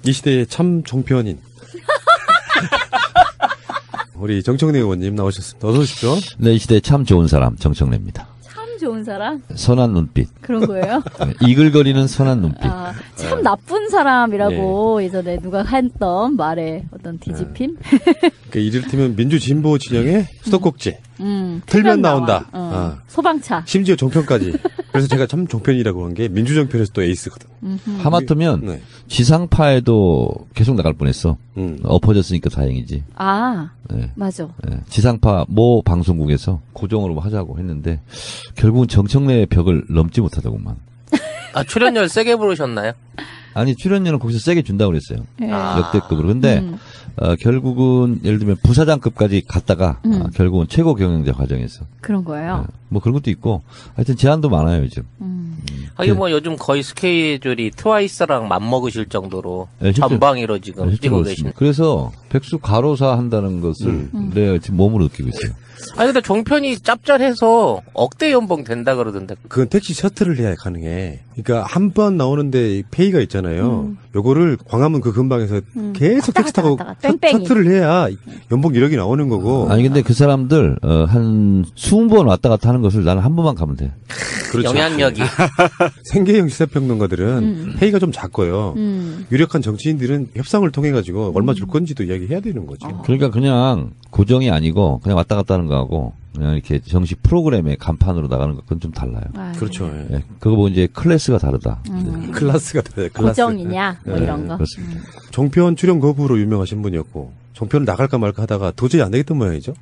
이 시대의 참 종편인 우리 정청래 의원님 나오셨습니다. 어서 오십시오. 네, 이 시대의 참 좋은 사람 정청래입니다. 참 좋은 사람? 선한 눈빛. 그런 거예요? 네, 이글거리는 선한 눈빛. 아, 참 나쁜 사람이라고 예전에 누가 했던 말에 어떤 뒤집힘? 그러니까 이를테면 민주진보 진영의 수도꼭지. 틀면 나온다. 소방차. 심지어 종편까지. 그래서 제가 참 종편이라고 한 게 민주정편에서 또 에이스거든. 하마터면 네. 지상파에도 계속 나갈 뻔했어. 엎어졌으니까 다행이지. 아, 네. 맞아. 네. 지상파 모 방송국에서 고정으로 하자고 했는데 결국은 정청래의 벽을 넘지 못하더구만. 아, 출연료 세게 부르셨나요? 아니, 출연료는 거기서 세게 준다고 그랬어요. 네. 역대급으로. 근데 결국은 예를 들면 부사장급까지 갔다가 결국은 최고 경영자 과정에서. 그런 거예요? 네. 뭐 그런 것도 있고 하여튼 제한도 많아요 요즘. 하긴 뭐 요즘 거의 스케줄이 트와이스랑 맞먹으실 정도로 네, 실제로. 전방위로 지금 뛰고 계십니다. 그래서 백수 가로사 한다는 것을 내가 지금 몸으로 느끼고 있어요. 아니 근데 종편이 짭짤해서 억대 연봉 된다 그러던데. 그건 택시 셔틀을 해야 가능해. 그러니까 한 번 나오는데 페이가 있잖아요. 요거를 광화문 그 근방에서 계속 택시 타고 셔틀을 해야 연봉 1억이 나오는 거고. 아니 근데 그 사람들 한 20번 왔다 갔다 하는 것을 나는 한 번만 가면 돼. 그렇죠. 영향력이. 생계형 시사평론가들은 페이가 좀 작고요. 유력한 정치인들은 협상을 통해 가지고 얼마 줄 건지도 이야기해야 되는 거죠. 그러니까 그냥 고정이 아니고 그냥 왔다 갔다 하는 거하고 그냥 이렇게 정식 프로그램의 간판으로 나가는 것 그건 좀 달라요. 아, 그렇죠. 예. 네, 그거 보고 이제 클래스가 다르다. 클래스가 다르요. 클래스. 고정이냐 뭐 이런 거. 그렇습니다. 종편 출연 거부로 유명하신 분이었고 종편을 나갈까 말까 하다가 도저히 안 되겠던 모양이죠.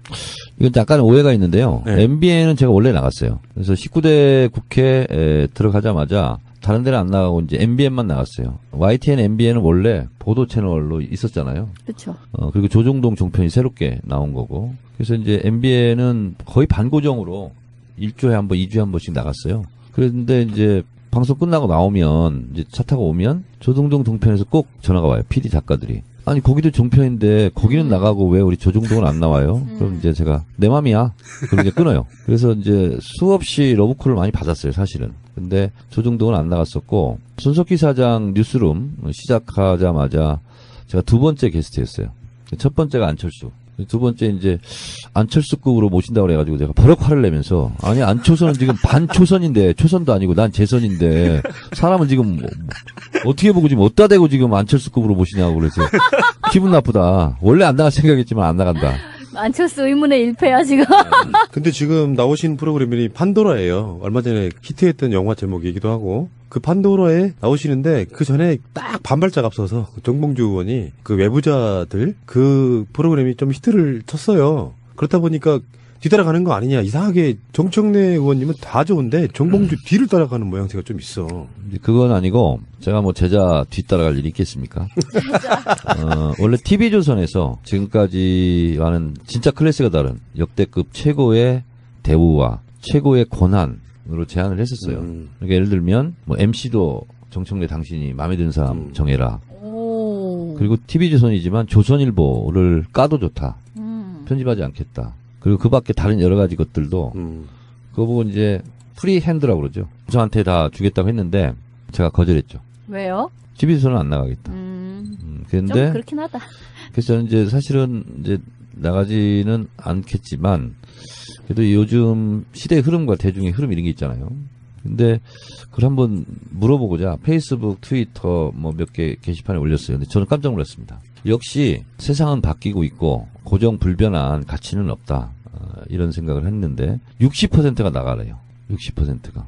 이건 약간 오해가 있는데요. 네. MBN은 제가 원래 나갔어요. 그래서 19대 국회에 들어가자마자 다른 데는 안 나가고 이제 MBN만 나갔어요. YTN, MBN은 원래 보도 채널로 있었잖아요. 그렇죠. 그리고 조종동 종편이 새롭게 나온 거고. 그래서 이제 MBN은 거의 반고정으로 1주에 한 번, 2주에 한 번씩 나갔어요. 그런데 이제 방송 끝나고 나오면 이제 차 타고 오면 조종동 종편에서 꼭 전화가 와요. PD 작가들이. 아니 거기도 종편인데 거기는 나가고 왜 우리 조종동은 안 나와요? 그럼 이제 제가 내 맘이야. 그럼 이제 끊어요. 그래서 이제 수없이 러브콜을 많이 받았어요, 사실은. 근데 조종동은 안 나갔었고 손석희 사장 뉴스룸 시작하자마자 제가 두 번째 게스트였어요. 첫 번째가 안철수. 두 번째 이제 안철수급으로 모신다고 그래가지고 제가 버럭 화를 내면서 아니 안초선은 지금 반초선인데 초선도 아니고 난 재선인데 사람은 지금 뭐, 어떻게 보고 지금 어디다 대고 지금 안철수급으로 모시냐고 그래서 기분 나쁘다. 원래 안 나갈 생각했지만 안 나간다. 안철수 의문의 일패야 지금. 근데 지금 나오신 프로그램이 판도라예요. 얼마 전에 히트했던 영화 제목이기도 하고 그 판도라에 나오시는데 그 전에 딱 반발짝 앞서서 정봉주 의원이 그 외부자들 그 프로그램이 좀 히트를 쳤어요. 그렇다 보니까 뒤따라가는 거 아니냐. 이상하게 정청래 의원님은 다 좋은데 정봉주 뒤를 따라가는 모양새가 좀 있어. 그건 아니고 제가 뭐 제자 뒤따라갈 일이 있겠습니까? 원래 TV조선에서 지금까지와는 진짜 클래스가 다른 역대급 최고의 대우와 최고의 권한으로 제안을 했었어요. 그러니까 예를 들면 뭐 MC도 정청래 당신이 마음에 드는 사람 정해라. 오. 그리고 TV조선이지만 조선일보를 까도 좋다. 편집하지 않겠다. 그리고 그 밖에 다른 여러 가지 것들도 그거 보고 이제 프리핸드라고 그러죠. 저한테 다 주겠다고 했는데 제가 거절했죠. 왜요? TV조선은 안 나가겠다. 그런데 좀 그렇긴 하다. 그래서 저는 이제 사실은 이제 나가지는 않겠지만 그래도 요즘 시대의 흐름과 대중의 흐름 이런 게 있잖아요. 근데 그걸 한번 물어보고자 페이스북, 트위터 뭐 몇 개 게시판에 올렸어요. 근데 저는 깜짝 놀랐습니다. 역시 세상은 바뀌고 있고 고정 불변한 가치는 없다. 이런 생각을 했는데 60%가 나가래요. 60%가.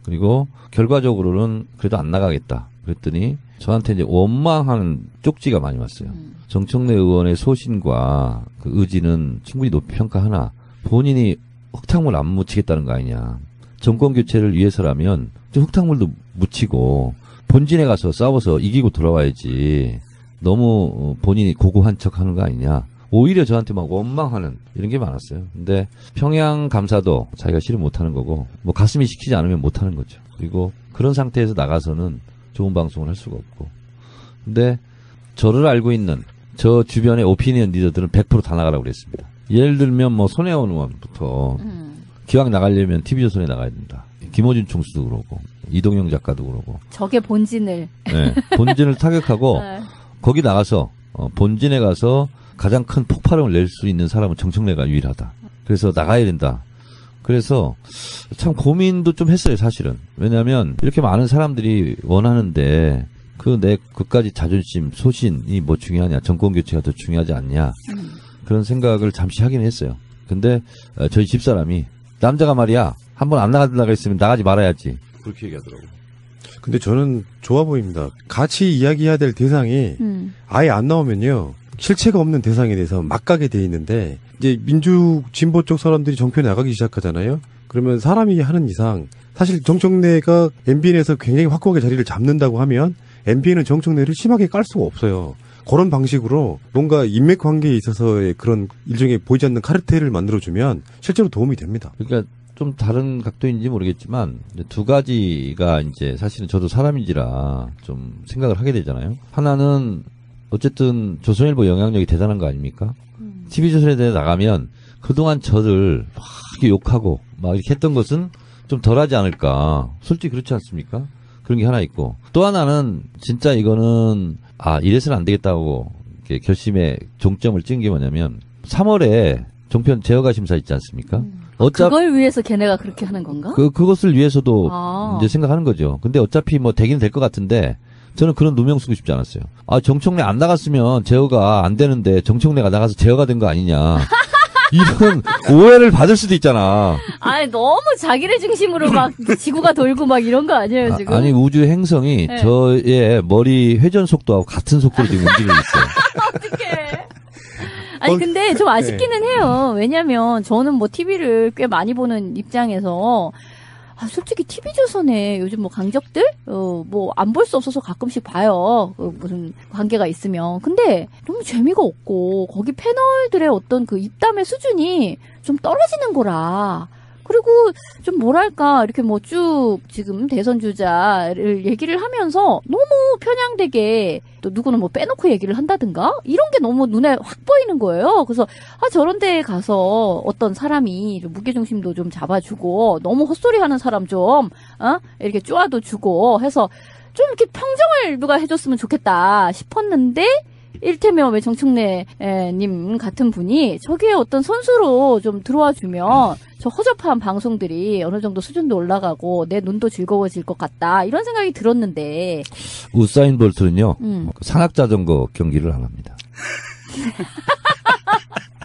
그리고 결과적으로는 그래도 안 나가겠다. 그랬더니 저한테 이제 원망하는 쪽지가 많이 왔어요. 정청래 의원의 소신과 그 의지는 충분히 높이 평가하나 본인이 흙탕물 안 묻히겠다는 거 아니냐. 정권 교체를 위해서라면 좀 흙탕물도 묻히고 본진에 가서 싸워서 이기고 돌아와야지. 너무 본인이 고고한 척 하는 거 아니냐. 오히려 저한테 막 원망하는 이런 게 많았어요. 근데 평양 감사도 자기가 싫으면 못하는 거고 뭐 가슴이 시키지 않으면 못하는 거죠. 그리고 그런 상태에서 나가서는 좋은 방송을 할 수가 없고. 근데 저를 알고 있는 저 주변의 오피니언 리더들은 100% 다 나가라고 그랬습니다. 예를 들면 뭐 손혜원 의원부터 기왕 나가려면 TV조선에 나가야 된다. 김호준 총수도 그러고 이동영 작가도 그러고. 적의 본진을. 네, 본진을 타격하고 네. 거기 나가서 본진에 가서 가장 큰 폭발음을 낼 수 있는 사람은 정청래가 유일하다. 그래서 나가야 된다. 그래서 참 고민도 좀 했어요, 사실은. 왜냐하면 이렇게 많은 사람들이 원하는데 내 그까지 자존심, 소신이 뭐 중요하냐, 정권 교체가 더 중요하지 않냐, 그런 생각을 잠시 하긴 했어요. 근데 저희 집사람이 남자가 말이야 한번 안 나가려고 했으면 나가지 말아야지, 그렇게 얘기하더라고요. 근데 저는 좋아 보입니다. 같이 이야기해야 될 대상이 아예 안 나오면요, 실체가 없는 대상에 대해서 막 가게 돼 있는데, 이제 민주 진보 쪽 사람들이 정편에 나가기 시작하잖아요. 그러면 사람이 하는 이상, 사실 정청래가 MBN에서 굉장히 확고하게 자리를 잡는다고 하면 MBN은 정청래를 심하게 깔 수가 없어요. 그런 방식으로 뭔가 인맥 관계에 있어서의 그런 일종의 보이지 않는 카르텔을 만들어주면 실제로 도움이 됩니다. 그러니까 좀 다른 각도인지 모르겠지만 두 가지가 이제 사실은 저도 사람인지라 좀 생각을 하게 되잖아요. 하나는 어쨌든 조선일보 영향력이 대단한 거 아닙니까? TV조선에 대해 나가면 그동안 저를 막 이렇게 욕하고 막 이렇게 했던 것은 좀 덜하지 않을까. 솔직히 그렇지 않습니까? 그런 게 하나 있고, 또 하나는 진짜 이거는 이래서는 안 되겠다고 이렇게 결심에 종점을 찍은 게 뭐냐면 3월에 종편 제어가 심사 있지 않습니까? 그걸 위해서 걔네가 그렇게 하는 건가? 그것을 위해서도 이제 생각하는 거죠. 근데 어차피 뭐 되긴 될 것 같은데 저는 그런 누명 쓰고 싶지 않았어요. 정청래 안 나갔으면 제어가 안 되는데 정청래가 나가서 제어가 된 거 아니냐. 이런 오해를 받을 수도 있잖아. 아니, 너무 자기를 중심으로 막 지구가 돌고 막 이런 거 아니에요, 지금? 아니, 우주 행성이 네. 저의 머리 회전 속도하고 같은 속도로 지금 움직이고 있어요. 어떡해. 아니, 근데 좀 아쉽기는 해요. 왜냐면 저는 뭐 TV를 꽤 많이 보는 입장에서 솔직히 TV조선에 요즘 뭐 강적들? 뭐 안 볼 수 없어서 가끔씩 봐요. 무슨 관계가 있으면. 근데 너무 재미가 없고, 거기 패널들의 어떤 그 입담의 수준이 좀 떨어지는 거라. 그리고 좀 뭐랄까, 이렇게 뭐 쭉 지금 대선 주자를 얘기를 하면서 너무 편향되게, 또 누구는 뭐 빼놓고 얘기를 한다든가? 이런 게 너무 눈에 확 보이는 거예요. 그래서 저런 데에 가서 어떤 사람이 좀 무게중심도 좀 잡아주고, 너무 헛소리 하는 사람 좀 이렇게 쪼아도 주고 해서 좀 이렇게 평정을 누가 해줬으면 좋겠다 싶었는데, 일테면 왜 정청래님 같은 분이 저기에 어떤 선수로 좀 들어와 주면 저 허접한 방송들이 어느 정도 수준도 올라가고 내 눈도 즐거워질 것 같다, 이런 생각이 들었는데. 우사인 볼트는요, 산악자전거 경기를 안 합니다.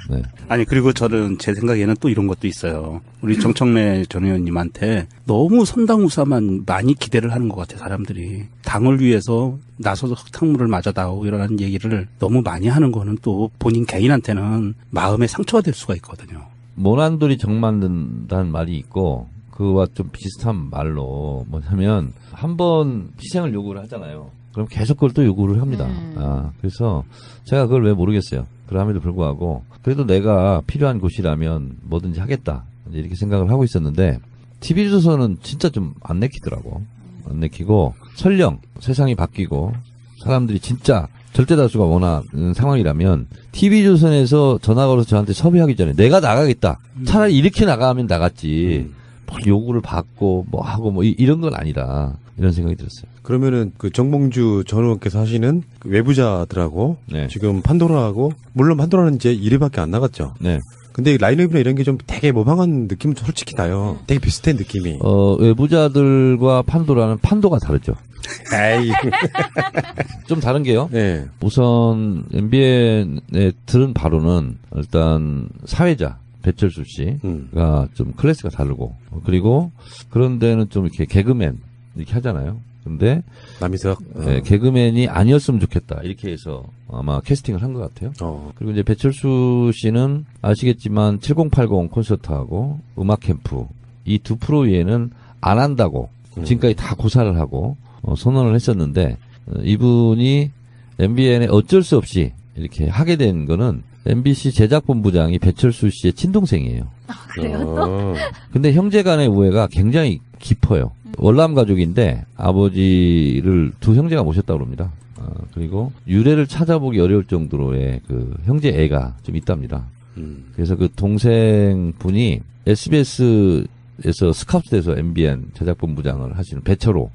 네. 아니, 그리고 저는 제 생각에는 또 이런 것도 있어요. 우리 정청래 전 의원님한테 너무 선당우사만 많이 기대를 하는 것 같아요, 사람들이. 당을 위해서 나서서 흙탕물을 맞아다오 이러는 얘기를 너무 많이 하는 거는 또 본인 개인한테는 마음의 상처가 될 수가 있거든요. 모난돌이 정 만든다는 말이 있고, 그와 좀 비슷한 말로 뭐냐면 한번 희생을 요구를 하잖아요. 그럼 계속 그걸 또 요구를 합니다. 그래서 제가 그걸 왜 모르겠어요. 그럼에도 불구하고 그래도 내가 필요한 곳이라면 뭐든지 하겠다, 이렇게 생각을 하고 있었는데, TV조선은 진짜 좀 안 내키더라고. 안 내키고, 설령 세상이 바뀌고 사람들이 진짜 절대다수가 원하는 상황이라면 TV조선에서 전화 걸어서 저한테 섭외하기 전에 내가 나가겠다. 차라리 이렇게 나가면 나갔지. 뭐 요구를 받고 뭐 하고 뭐 이런 건 아니다, 이런 생각이 들었어요. 그러면은 그 정봉주 전 의원께서 하시는 그 외부자들하고 네. 지금 판도라하고, 물론 판도라는 이제 1회밖에 안 나갔죠. 네. 근데 라인업이나 이런 게 좀 되게 모방한 느낌은 솔직히 나요. 되게 비슷해, 느낌이. 외부자들과 판도라는 판도가 다르죠. 에이. 좀 다른 게요. 네. 우선 MBN에 들은 바로는 일단 사회자 배철수 씨가 좀 클래스가 다르고, 그리고 그런 데는 좀 이렇게 개그맨 이렇게 하잖아요. 근데 남희석. 개그맨이 아니었으면 좋겠다, 이렇게 해서 아마 캐스팅을 한 것 같아요. 그리고 이제 배철수 씨는 아시겠지만 7080 콘서트하고 음악 캠프, 이 두 프로에는 안 한다고 지금까지 다 고사를 하고 선언을 했었는데, 이분이 MBN에 어쩔 수 없이 이렇게 하게 된 거는 MBC 제작본부장이 배철수 씨의 친동생이에요. 그래요 또? 근데 형제 간의 우애가 굉장히 깊어요. 월남 가족인데 아버지를 두 형제가 모셨다고 그럽니다. 그리고 유래를 찾아보기 어려울 정도로의 그 형제 애가 좀 있답니다. 그래서 그 동생분이 SBS에서 스카우트돼서 MBN 제작본부장을 하시는 배철호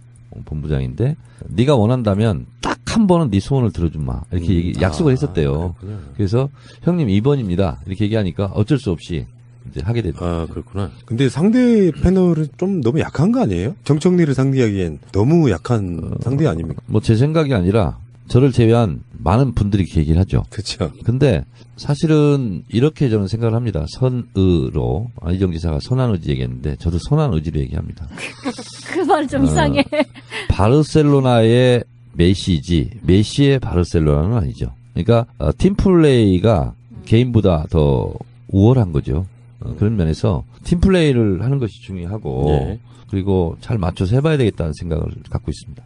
본부장인데, 네가 원한다면 딱 한 번은 네 소원을 들어주마. 이렇게 약속을 했었대요. 그렇군요. 그래서 형님 2번입니다. 이렇게 얘기하니까 어쩔 수 없이 이제 하게 됐죠. 아, 그렇구나. 근데 상대 패널은 좀 너무 약한 거 아니에요? 정청래를 상대하기엔 너무 약한 상대 아닙니까? 뭐 제 생각이 아니라 저를 제외한 많은 분들이 이렇게 얘기를 하죠. 그렇죠. 근데 사실은 이렇게 저는 생각을 합니다. 선의로 안희정 지사가 선한 의지 얘기했는데 저도 선한 의지로 얘기합니다. 그 말 좀 이상해. 바르셀로나의 메시지, 메시의 바르셀로나는 아니죠. 그러니까 팀플레이가 개인보다 더 우월한 거죠. 그런 면에서 팀플레이를 하는 것이 중요하고 예. 그리고 잘 맞춰서 해봐야 되겠다는 생각을 갖고 있습니다.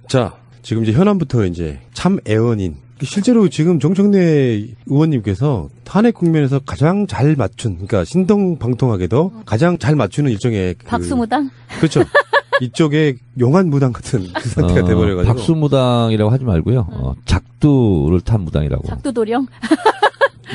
자, 지금 이제 현안부터 이제 참 애원인. 실제로 지금 정청래 의원님께서 탄핵 국면에서 가장 잘 맞춘, 그러니까 신통방통하게도 가장 잘 맞추는 일종의 박수무당? 그렇죠. 이쪽에 용한 무당 같은 그 상태가 돼버려가지고. 박수무당이라고 하지 말고요. 작두를 탄 무당이라고. 작두도령?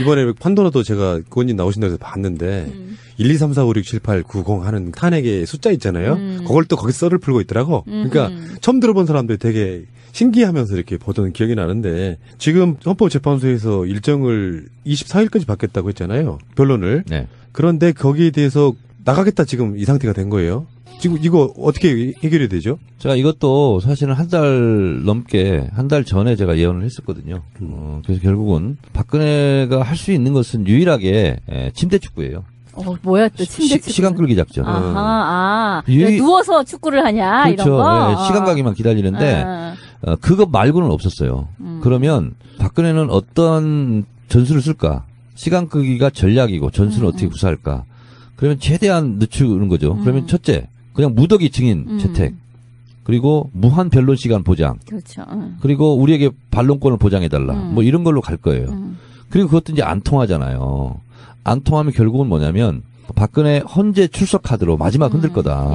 이번에 판도라도 제가 의원님 나오신다고 해서 봤는데 1, 2, 3, 4, 5, 6, 7, 8, 9, 0 하는 탄핵의 숫자 있잖아요. 그걸 또 거기 썰을 풀고 있더라고. 그러니까 처음 들어본 사람들이 되게 신기하면서 이렇게 보던 기억이 나는데 지금 헌법재판소에서 일정을 24일까지 받겠다고 했잖아요. 변론을. 네. 그런데 거기에 대해서 나가겠다 지금 이 상태가 된 거예요. 지금 이거 어떻게 해결이 되죠? 제가 이것도 사실은 한 달 전에 제가 예언을 했었거든요. 그래서 결국은 박근혜가 할 수 있는 것은 유일하게 침대 축구예요. 뭐야 또 침대 축구. 시간 끌기 작전. 아하, 누워서 축구를 하냐 그렇죠. 이런 거. 네, 시간 가기만 기다리는데 그것 말고는 없었어요. 그러면 박근혜는 어떤 전술을 쓸까? 시간 끄기가 전략이고 전술을 어떻게 구사할까? 그러면 최대한 늦추는 거죠. 그러면 첫째, 그냥 무더기 증인 채택. 그리고 무한 변론 시간 보장. 그렇죠. 그리고 우리에게 반론권을 보장해달라. 뭐 이런 걸로 갈 거예요. 그리고 그것도 이제 안 통하잖아요. 안 통하면 결국은 뭐냐면 박근혜 헌재 출석 카드로 마지막 흔들 거다.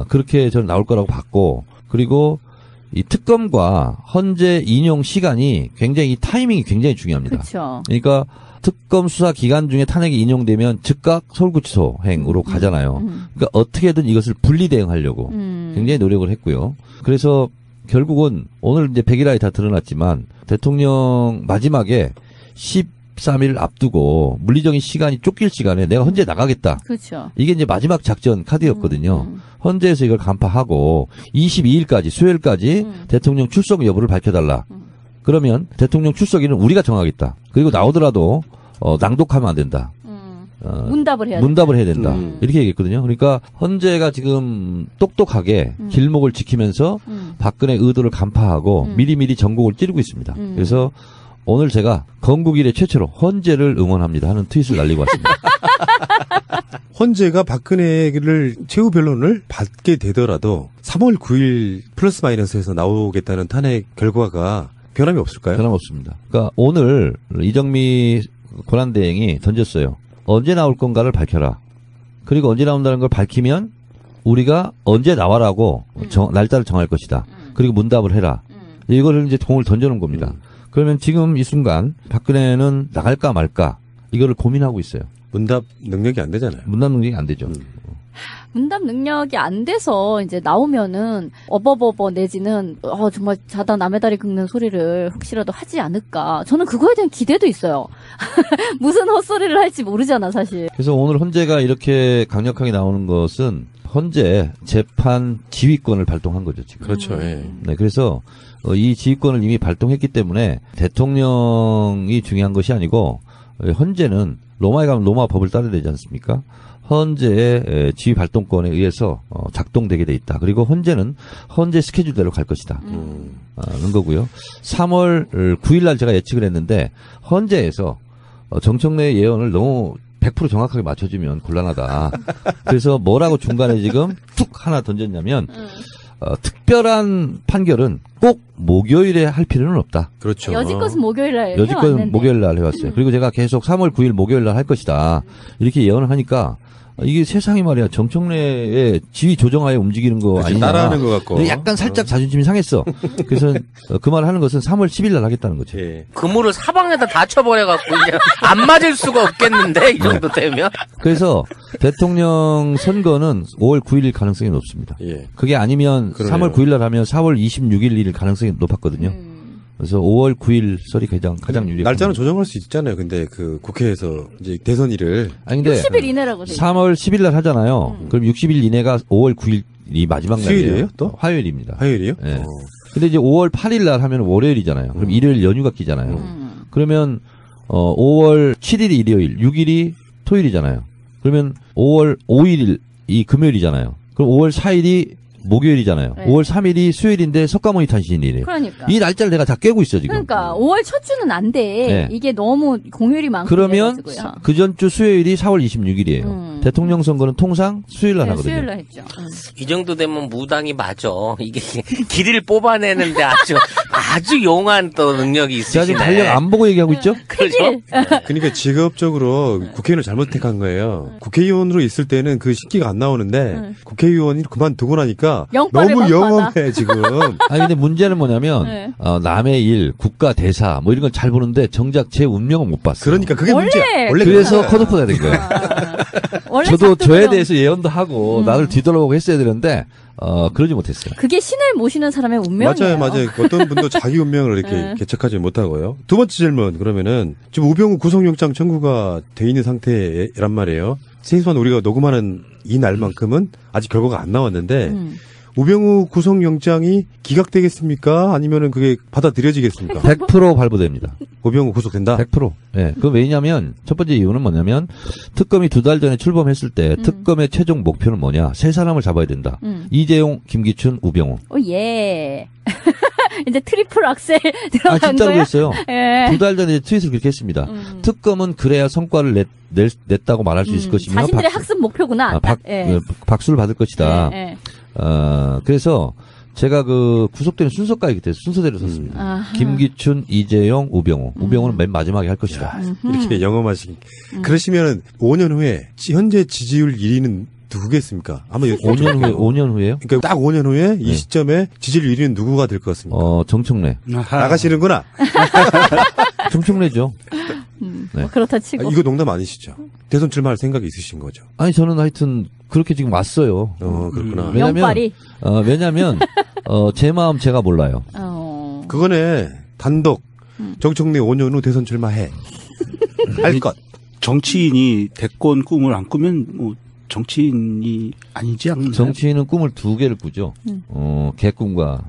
그렇게 저는 나올 거라고 봤고, 그리고 이 특검과 헌재 인용 시간이 굉장히 타이밍이 굉장히 중요합니다. 그렇죠. 그러니까 특검 수사 기간 중에 탄핵이 인용되면 즉각 서울구치소행으로 가잖아요. 그러니까 어떻게든 이것을 분리 대응하려고 굉장히 노력을 했고요. 그래서 결국은 오늘 이제 100일안이 다 드러났지만 대통령 마지막에 13일 앞두고 물리적인 시간이 쫓길 시간에 내가 헌재 나가겠다. 그렇죠. 이게 이제 마지막 작전 카드였거든요. 헌재에서 이걸 간파하고 22일까지 수요일까지 대통령 출석 여부를 밝혀달라. 그러면 대통령 출석일은 우리가 정하겠다. 그리고 나오더라도 낭독하면 안 된다. 문답을 해야 된다. 이렇게 얘기했거든요. 그러니까 헌재가 지금 똑똑하게 길목을 지키면서 박근혜 의도를 간파하고 미리미리 전곡을 찌르고 있습니다. 그래서 오늘 제가 건국 이래 최초로 헌재를 응원합니다 하는 트윗을 날리고 왔습니다. 헌재가 박근혜를 최후 변론을 받게 되더라도 3월 9일 플러스 마이너스에서 나오겠다는 탄핵 결과가 변함이 없을까요? 변함없습니다. 그러니까 오늘 이정미 권한대행이 던졌어요. 언제 나올 건가를 밝혀라. 그리고 언제 나온다는 걸 밝히면 우리가 언제 나와라고 날짜를 정할 것이다. 그리고 문답을 해라. 이거를 이제 공을 던져놓은 겁니다. 그러면 지금 이 순간 박근혜는 나갈까 말까 이거를 고민하고 있어요. 문답 능력이 안 되잖아요. 문답 능력이 안 되죠. 문답 능력이 안 돼서 이제 나오면은 어버버버 내지는 정말 자다 남의 다리 긁는 소리를 혹시라도 하지 않을까. 저는 그거에 대한 기대도 있어요. 무슨 헛소리를 할지 모르잖아 사실. 그래서 오늘 헌재가 이렇게 강력하게 나오는 것은 헌재 재판 지휘권을 발동한 거죠 지금. 그렇죠. 예. 네, 그래서 이 지휘권을 이미 발동했기 때문에 대통령이 중요한 것이 아니고 헌재는 로마에 가면 로마 법을 따라야 되지 않습니까? 헌재의 지휘 발동권에 의해서 작동되게 돼 있다. 그리고 헌재는 헌재 스케줄대로 갈 것이다. 는 거고요. 3월 9일 날 제가 예측을 했는데 헌재에서 정청래의 예언을 너무 100% 정확하게 맞춰주면 곤란하다. 그래서 뭐라고 중간에 지금 툭 하나 던졌냐면 특별한 판결은 꼭 목요일에 할 필요는 없다. 그렇죠. 여지껏은 목요일 날 여지껏은 목요일 날 해왔어요. 그리고 제가 계속 3월 9일 목요일 날 할 것이다. 이렇게 예언을 하니까 이게 세상이 말이야 정청래의 지위 조정하에 움직이는 거 그렇지, 아니냐. 따라하는 것 같고. 근데 약간 살짝 자존심이 상했어. 그래서 그 말을 하는 것은 3월 10일 날 하겠다는 거죠. 예. 그물을 사방에다 다쳐버려갖고 그냥 안 맞을 수가 없겠는데 이 정도 되면. 그래서 대통령 선거는 5월 9일일 가능성이 높습니다. 예. 그게 아니면 그러네요. 3월 9일 날 하면 4월 26일일 가능성이 높았거든요. 그래서 5월 9일 설이 가장 유리해요. 날짜는 조정할 수 있잖아요. 근데 그 국회에서 이제 대선일을 아니 근데 60일 이내라고 돼. 3월 10일 날 하잖아요. 그럼 60일 이내가 5월 9일이 마지막 날이에요. 수요일이에요, 또? 화요일입니다. 화요일이요? 예. 근데 이제 5월 8일 날 하면 월요일이잖아요. 그럼 일요일 연휴가 끼잖아요. 그러면 5월 7일이 일요일, 6일이 토요일이잖아요. 그러면 5월 5일이 금요일이잖아요. 그럼 5월 4일이 목요일이잖아요. 네. 5월 3일이 수요일인데 석가모니 탄신일이에요. 그러니까. 이 날짜를 내가 다 깨고 있어 지금. 그러니까 5월 첫 주는 안 돼. 네. 이게 너무 공휴일이 많고 그러면 그래가지고요. 그 전주 수요일이 4월 26일이에요. 대통령 선거는 통상 수요일 날 네, 하거든요. 수요일 날 했죠. 이 정도 되면 무당이 맞아. 이게 길을 뽑아내는데 아주 용한 또 능력이 제가 지금 있으시네. 달력 안 보고 얘기하고 있죠? 그렇죠? 그러니까 직업적으로 국회의원을 잘못 택한 거예요. 국회의원으로 있을 때는 그 신기가 안 나오는데 국회의원이 그만두고 나니까 영빨을 너무 막 영험해 지금. 아니 근데 문제는 뭐냐면 네. 남의 일, 국가 대사 뭐 이런 건 잘 보는데 정작 제 운명은 못 봤어요. 그러니까 그게 원래 문제야. 원래 그래서 그거야. 컷오프가 된 거예요. 원래 저도 저에 작두구령. 대해서 예언도 하고 나를 뒤돌아보고 했어야 되는데 그러지 못했어요. 그게 신을 모시는 사람의 운명이에요. 맞아요. 어떤 분도 자기 운명을 이렇게 네. 개척하지 못하고요. 두 번째 질문 그러면은 지금 우병우 구속영장 청구가 돼 있는 상태란 말이에요. 최소한 우리가 녹음하는 이 날만큼은 아직 결과가 안 나왔는데 우병우 구속영장이 기각되겠습니까? 아니면은 그게 받아들여지겠습니까? 100% 발부됩니다. 우병우 구속된다. 100%. 예. 그 왜냐면 첫 번째 이유는 뭐냐면 특검이 2달 전에 출범했을 때 특검의 최종 목표는 뭐냐? 세 사람을 잡아야 된다. 이재용, 김기춘, 우병우. 오 예. 이제 트리플 악셀 들어간 진짜로 거야? 그랬어요. 예. 2달 전에 트윗을 그렇게 했습니다. 특검은 그래야 성과를 냈다고 말할 수 있을 것이며 자신들의 학습 목표구나. 예. 박수를 받을 것이다. 예. 그래서 제가 그 구속되는 순서까지 그때 순서대로 썼습니다. 아하. 김기춘, 이재용, 우병우. 우병우는 맨 마지막에 할 것이다. 이렇게 영험하신. 그러시면 5년 후에 현재 지지율 1위는 누구겠습니까? 아마 5년 후에요? 그러니까 딱 5년 후에 이 시점에 지지율 1위는 누구가 될 것 같습니까? 정청래. 나가시는구나. 정청래죠. 뭐 그렇다 치고. 이거 농담 아니시죠? 대선 출마할 생각이 있으신 거죠? 아니 저는 하여튼 그렇게 지금 왔어요. 그렇구나. 영빨이. 왜냐면 제 마음 제가 몰라요. 그거네. 단독. 정청래 5년 후 대선 출마해. 할 것. 정치인이 대권 꿈을 안 꾸면 뭐 정치인이 아니지 않나요? 정치인은 꿈을 두 개를 꾸죠. 개꿈과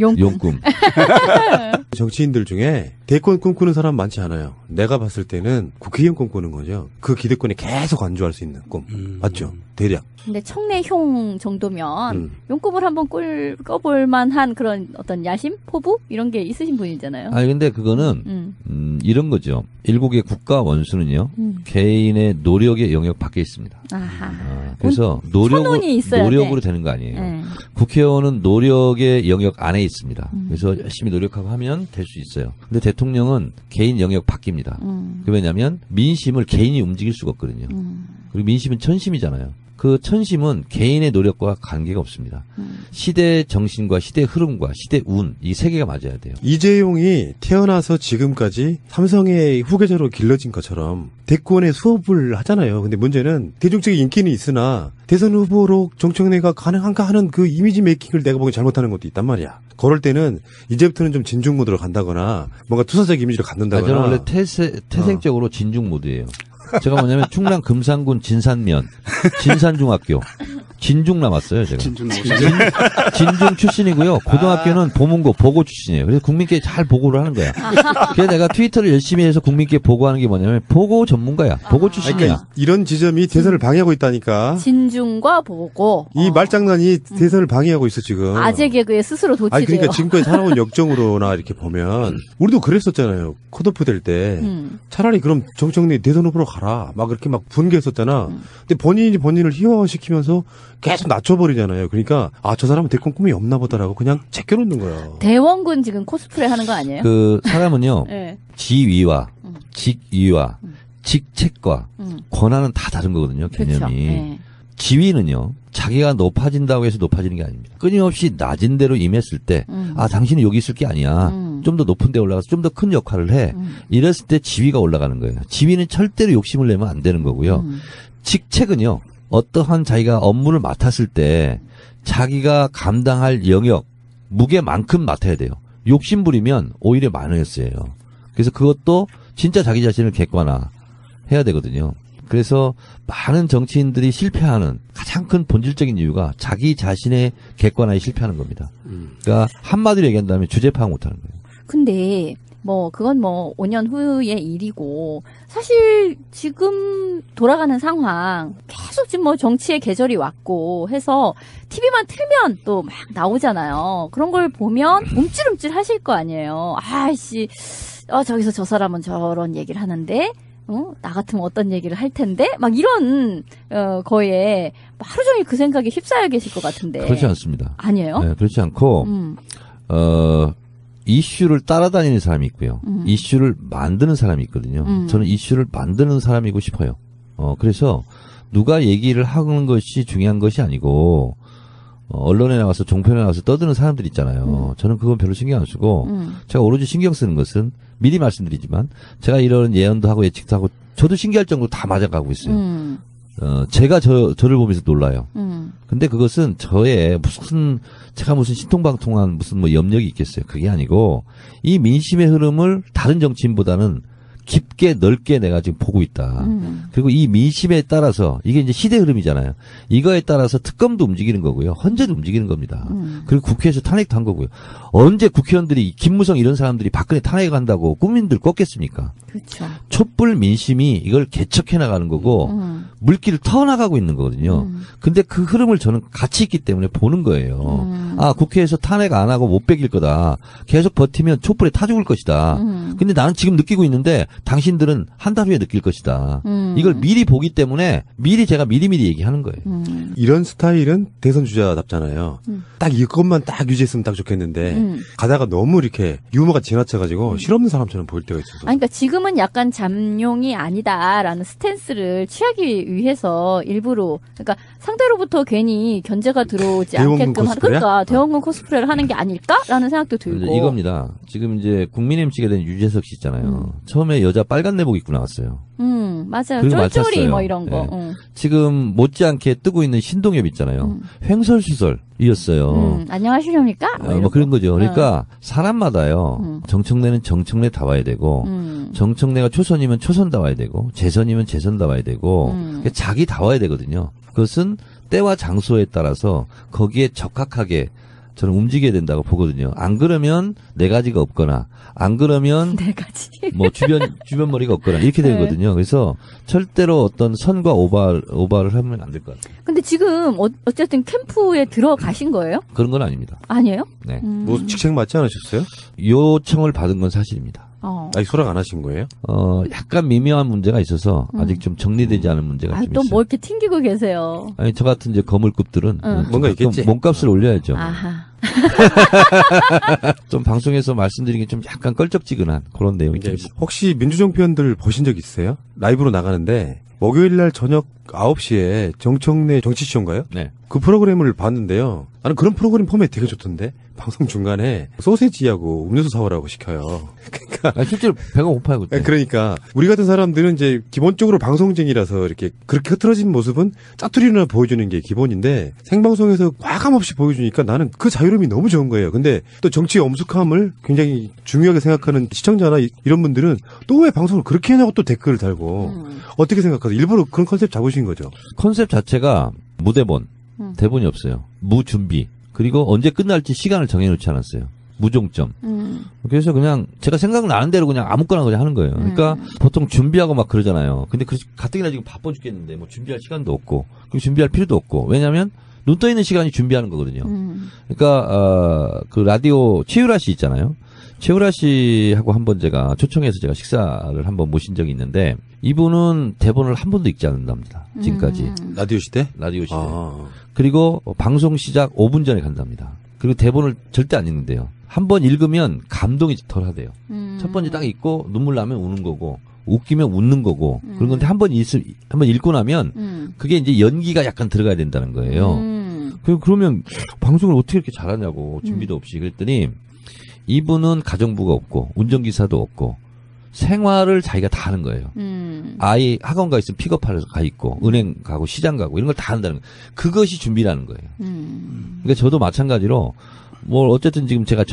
용꿈. 정치인들 중에 대권 꿈꾸는 사람 많지 않아요. 내가 봤을 때는 국회의원 꿈꾸는 거죠. 그 기득권에 계속 안주할 수 있는 꿈. 맞죠? 대략. 근데 청래형 정도면 용꿈을 한번 꿔볼 만한 그런 어떤 야심? 포부? 이런 게 있으신 분이잖아요. 아니 근데 그거는 이런 거죠. 일국의 국가 원수는요. 개인의 노력의 영역 밖에 있습니다. 아하. 그래서 선언이 있어야 노력으로 돼. 되는 거 아니에요. 네. 국회의원은 노력의 영역 안에 있습니다. 그래서 열심히 노력하고 하면 될 수 있어요. 근데 대통령은 개인 영역 바뀝니다. 왜냐하면 민심을 개인이 움직일 수가 없거든요. 그리고 민심은 천심이잖아요. 그 천심은 개인의 노력과 관계가 없습니다. 시대 정신과 시대 흐름과 시대 운, 이 세 개가 맞아야 돼요. 이재용이 태어나서 지금까지 삼성의 후계자로 길러진 것처럼 대권에 수업을 하잖아요. 근데 문제는 대중적인 인기는 있으나 대선 후보로 정청래가 가능한가 하는 그 이미지 메이킹을 내가 보기엔 잘못하는 것도 있단 말이야. 그럴 때는 이제부터는 좀 진중 모드로 간다거나 뭔가 투사적 이미지를 갖는다거나. 저는 원래 태생적으로 진중 모드예요. 제가 뭐냐면 충남 금산군 진산중학교 진중 남았어요 제가. 진중 출신이고요. 고등학교는 보문고 보고 출신이에요. 그래서 국민께 잘 보고를 하는 거야. 그래서 내가 트위터를 열심히 해서 국민께 보고하는 게 뭐냐면 보고 전문가야. 보고 출신이야. 그러니까 이런 지점이 대선을 방해하고 있다니까. 진중과 보고. 이 말장난이 대선을 방해하고 있어 지금. 아재 개그에 스스로 도취돼요. 아니 그러니까 지금까지 살아온 역정으로나 이렇게 보면 우리도 그랬었잖아요. 컷오프 될 때 차라리 그럼 정청래 대선 후보로 가라 막 이렇게 막 분개했었잖아. 근데 본인이 본인을 희화화시키면서 계속 낮춰버리잖아요. 그러니까 저 사람은 대권 꿈이 없나 보다라고 그냥 제껴놓는 거야. 대원군 지금 코스프레 하는 거 아니에요? 그 사람은요. 네. 지위와 직위와 직책과 권한은 다 다른 거거든요. 개념이. 그렇죠. 네. 지위는요. 자기가 높아진다고 해서 높아지는 게 아닙니다. 끊임없이 낮은 데로 임했을 때 당신은 여기 있을 게 아니야. 좀 더 높은 데 올라가서 좀 더 큰 역할을 해. 이랬을 때 지위가 올라가는 거예요. 지위는 절대로 욕심을 내면 안 되는 거고요. 직책은요. 어떠한 자기가 업무를 맡았을 때 자기가 감당할 영역, 무게만큼 맡아야 돼요. 욕심 부리면 오히려 마이너스예요. 그래서 그것도 진짜 자기 자신을 객관화해야 되거든요. 그래서 많은 정치인들이 실패하는 가장 큰 본질적인 이유가 자기 자신의 객관화에 실패하는 겁니다. 그러니까 한마디로 얘기한다면 주제 파악 못하는 거예요. 근데 그건 5년 후의 일이고 사실 지금 돌아가는 상황 계속 지금 정치의 계절이 왔고 해서 TV만 틀면 또 막 나오잖아요. 그런 걸 보면 움찔움찔 하실 거 아니에요. 아이씨, 저기서 저 사람은 저런 얘기를 하는데 나 같으면 어떤 얘기를 할 텐데 막 이런 거에 하루 종일 그 생각에 휩싸여 계실 것 같은데. 그렇지 않습니다. 아니에요? 네, 그렇지 않고 이슈를 따라다니는 사람이 있고요. 이슈를 만드는 사람이 있거든요. 저는 이슈를 만드는 사람이고 싶어요. 그래서 누가 얘기를 하는 것이 중요한 것이 아니고 언론에 나와서 종편에 나와서 떠드는 사람들 있잖아요. 저는 그건 별로 신경 안 쓰고 제가 오로지 신경 쓰는 것은 미리 말씀드리지만 제가 이런 예언도 하고 예측도 하고 저도 신기할 정도로 다 맞아가고 있어요. 제가 저를 보면서 놀라요. 근데 그것은 제가 무슨 신통방통한 무슨 염력이 있겠어요. 그게 아니고 이 민심의 흐름을 다른 정치인보다는 깊게 넓게 내가 지금 보고 있다. 그리고 이 민심에 따라서 이게 이제 시대 흐름이잖아요. 이거에 따라서 특검도 움직이는 거고요. 헌재도 움직이는 겁니다. 그리고 국회에서 탄핵도 한 거고요. 언제 국회의원들이 김무성 이런 사람들이 박근혜 탄핵한다고 국민들 꺾겠습니까? 그렇죠. 촛불 민심이 이걸 개척해 나가는 거고 물길을 터나가고 있는 거거든요. 근데 그 흐름을 저는 같이 있기 때문에 보는 거예요. 국회에서 탄핵 안 하고 못 베길 거다. 계속 버티면 촛불에 타 죽을 것이다. 근데 나는 지금 느끼고 있는데 당신들은 한 달 후에 느낄 것이다. 이걸 미리 보기 때문에 제가 미리미리 얘기하는 거예요. 이런 스타일은 대선 주자답잖아요. 딱 이것만 딱 유지했으면 딱 좋겠는데 가다가 너무 이렇게 유머가 지나쳐가지고 실없는 사람처럼 보일 때가 있어서. 그러니까 지금은 약간 잠룡이 아니다라는 스탠스를 취하기 위해서 일부러 그러니까 상대로부터 괜히 견제가 들어오지 않게끔 하는 그러니까 대원군 코스프레를 하는 게 아닐까라는 생각도 들고. 이겁니다. 지금 이제 국민의 MC가 된 유재석 씨 있잖아요. 처음에 여자 빨간 내복 입고 나왔어요. 맞아요. 쫄쫄이 이런 거. 네. 지금 못지않게 뜨고 있는 신동엽 있잖아요. 횡설수설이었어요. 안녕하십니까? 뭐 그런 거죠. 그러니까 사람마다요. 정청래는 정청래 다와야 되고 정청래가 초선이면 초선 다와야 되고 재선이면 재선 다와야 되고 그러니까 자기 다와야 되거든요. 그것은 때와 장소에 따라서 거기에 적합하게 저는 움직여야 된다고 보거든요. 안 그러면 네 가지가 없거나, 안 그러면 네 가지. 뭐 주변 머리가 없거나 이렇게 되거든요. 그래서 절대로 어떤 선과 오바를 하면 안 될 것 같아요. 근데 지금 어쨌든 캠프에 들어가신 거예요? 그런 건 아닙니다. 아니에요? 네. 뭐 직책 맞지 않으셨어요? 요청을 받은 건 사실입니다. 아직 소락 안 하신 거예요? 약간 미묘한 문제가 있어서 아직 좀 정리되지 않은 문제가 좀 또 있어요. 뭐 이렇게 튕기고 계세요? 아니 저 같은 이제 거물급들은 뭔가 있겠지. 몸값을 올려야죠. 아하. 좀 방송에서 말씀드리긴 좀 약간 껄쩍지근한 그런 내용이 좀 있어요. 혹시 민주정 표현들 보신 적 있어요? 라이브로 나가는데 목요일 날 저녁 9시에 정청래 정치쇼인가요? 네. 그 프로그램을 봤는데요. 나는 그런 프로그램 포맷 되게 좋던데. 방송 중간에 소세지하고 음료수 사오라고 시켜요. 그러니까 실제로 배가 고파요 그때. 그러니까 우리 같은 사람들은 이제 기본적으로 방송쟁이라서 이렇게 그렇게 흐트러진 모습은 짜투리나 보여주는 게 기본인데 생방송에서 과감 없이 보여주니까 나는 그 자유로움이 너무 좋은 거예요. 근데 또 정치의 엄숙함을 굉장히 중요하게 생각하는 시청자나 이런 분들은 또 왜 방송을 그렇게 하냐고 또 댓글을 달고 어떻게 생각하세요? 일부러 그런 컨셉 잡으신 거죠? 컨셉 자체가 무대본, 대본이 없어요. 무준비. 그리고 언제 끝날지 시간을 정해놓지 않았어요. 무종점. 그래서 그냥 제가 생각나는 대로 그냥 아무거나 그냥 하는 거예요. 그러니까 보통 준비하고 막 그러잖아요. 근데 가뜩이나 지금 바빠 죽겠는데 뭐 준비할 시간도 없고 그리고 준비할 필요도 없고 왜냐하면 눈 떠 있는 시간이 준비하는 거거든요. 그러니까 그 라디오 최유라 씨 있잖아요. 최유라 씨하고 한번 제가 초청해서 제가 식사를 한번 모신 적이 있는데 이분은 대본을 한 번도 읽지 않는답니다. 지금까지. 라디오 시대? 라디오 시대. 그리고 방송 시작 5분 전에 간답니다. 그리고 대본을 절대 안 읽는데요. 한 번 읽으면 감동이 덜하대요. 첫 번째 딱 읽고 눈물 나면 우는 거고 웃기면 웃는 거고 그런 건데 한번 읽고 나면 그게 이제 연기가 약간 들어가야 된다는 거예요. 그러면 방송을 어떻게 이렇게 잘하냐고 준비도 없이 그랬더니 이분은 가정부가 없고 운전기사도 없고 생활을 자기가 다 하는 거예요. 아이 학원 가 있으면 픽업하러 가 있고 은행 가고 시장 가고 이런 걸 다 한다는 거예요. 그것이 준비라는 거예요. 그러니까 저도 마찬가지로 뭐 어쨌든 지금 제가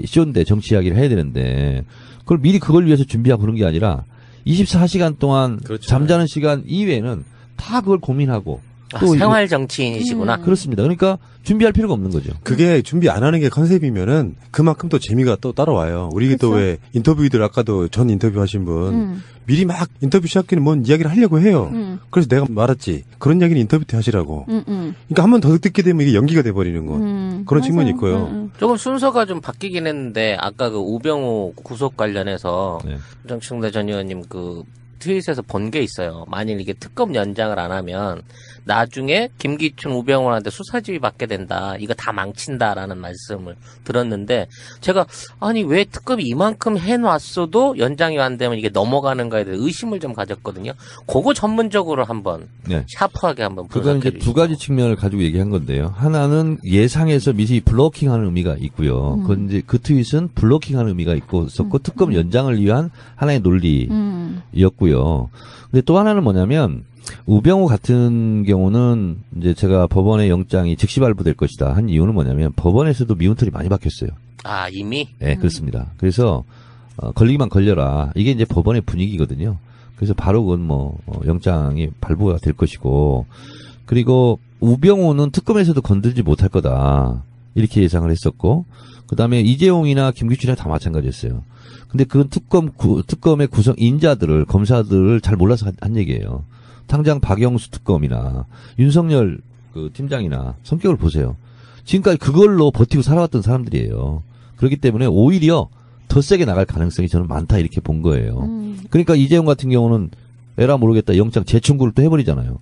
쇼인데 정치 이야기를 해야 되는데 그걸 미리 그걸 위해서 준비하고 그런 게 아니라 24시간 동안 그렇죠. 잠자는 시간 이외에는 다 그걸 고민하고 또 생활 정치인이시구나. 그렇습니다. 그러니까 준비할 필요가 없는 거죠. 그게 준비 안 하는 게 컨셉이면은 그만큼 또 재미가 또 따라와요. 우리 또 왜 인터뷰들 아까도 전 인터뷰 하신 분 미리 막 인터뷰 시작기는 뭔 이야기를 하려고 해요. 그래서 내가 말했지. 그런 이야기는 인터뷰 때 하시라고. 그러니까 한 번 더 듣게 되면 이게 연기가 돼버리는 것. 그런 측면이 있고요. 조금 순서가 좀 바뀌긴 했는데 아까 그 우병우 구속 관련해서 네. 정청래 전 의원님 그 트윗에서 본 게 있어요. 만일 이게 특검 연장을 안 하면 나중에 김기춘, 우병우한테 수사지휘 받게 된다. 이거 다 망친다라는 말씀을 들었는데 제가 아니 왜 특검이 이만큼 해놨어도 연장이 안 되면 이게 넘어가는가에 대해 의심을 좀 가졌거든요. 그거 전문적으로 한번 네. 샤프하게 한번 그건 분석해 이제 두 가지 측면을 가지고 얘기한 건데요. 하나는 예상에서 미리 블로킹하는 의미가 있고요. 그건 이제 그 트윗은 블로킹하는 의미가 있었고 특검 연장을 위한 하나의 논리였고요. 근데 또 하나는 뭐냐면 우병우 같은 경우는 이제 제가 법원의 영장이 즉시 발부될 것이다 한 이유는 뭐냐면 법원에서도 미운털이 많이 박혔어요. 아 이미? 네, 그렇습니다. 그래서 걸리기만 걸려라. 이게 이제 법원의 분위기거든요. 그래서 바로 그건 영장이 발부가 될 것이고 그리고 우병우는 특검에서도 건들지 못할 거다. 이렇게 예상을 했었고 그다음에 이재용이나 김기춘이나 다 마찬가지였어요. 근데 그건 특검의 구성 인자들을 검사들을 잘 몰라서 한 얘기예요. 당장 박영수 특검이나 윤석열 그 팀장이나 성격을 보세요. 지금까지 그걸로 버티고 살아왔던 사람들이에요. 그렇기 때문에 오히려 더 세게 나갈 가능성이 저는 많다 이렇게 본 거예요. 그러니까 이재용 같은 경우는 에라 모르겠다 영장 재청구를 또 해버리잖아요.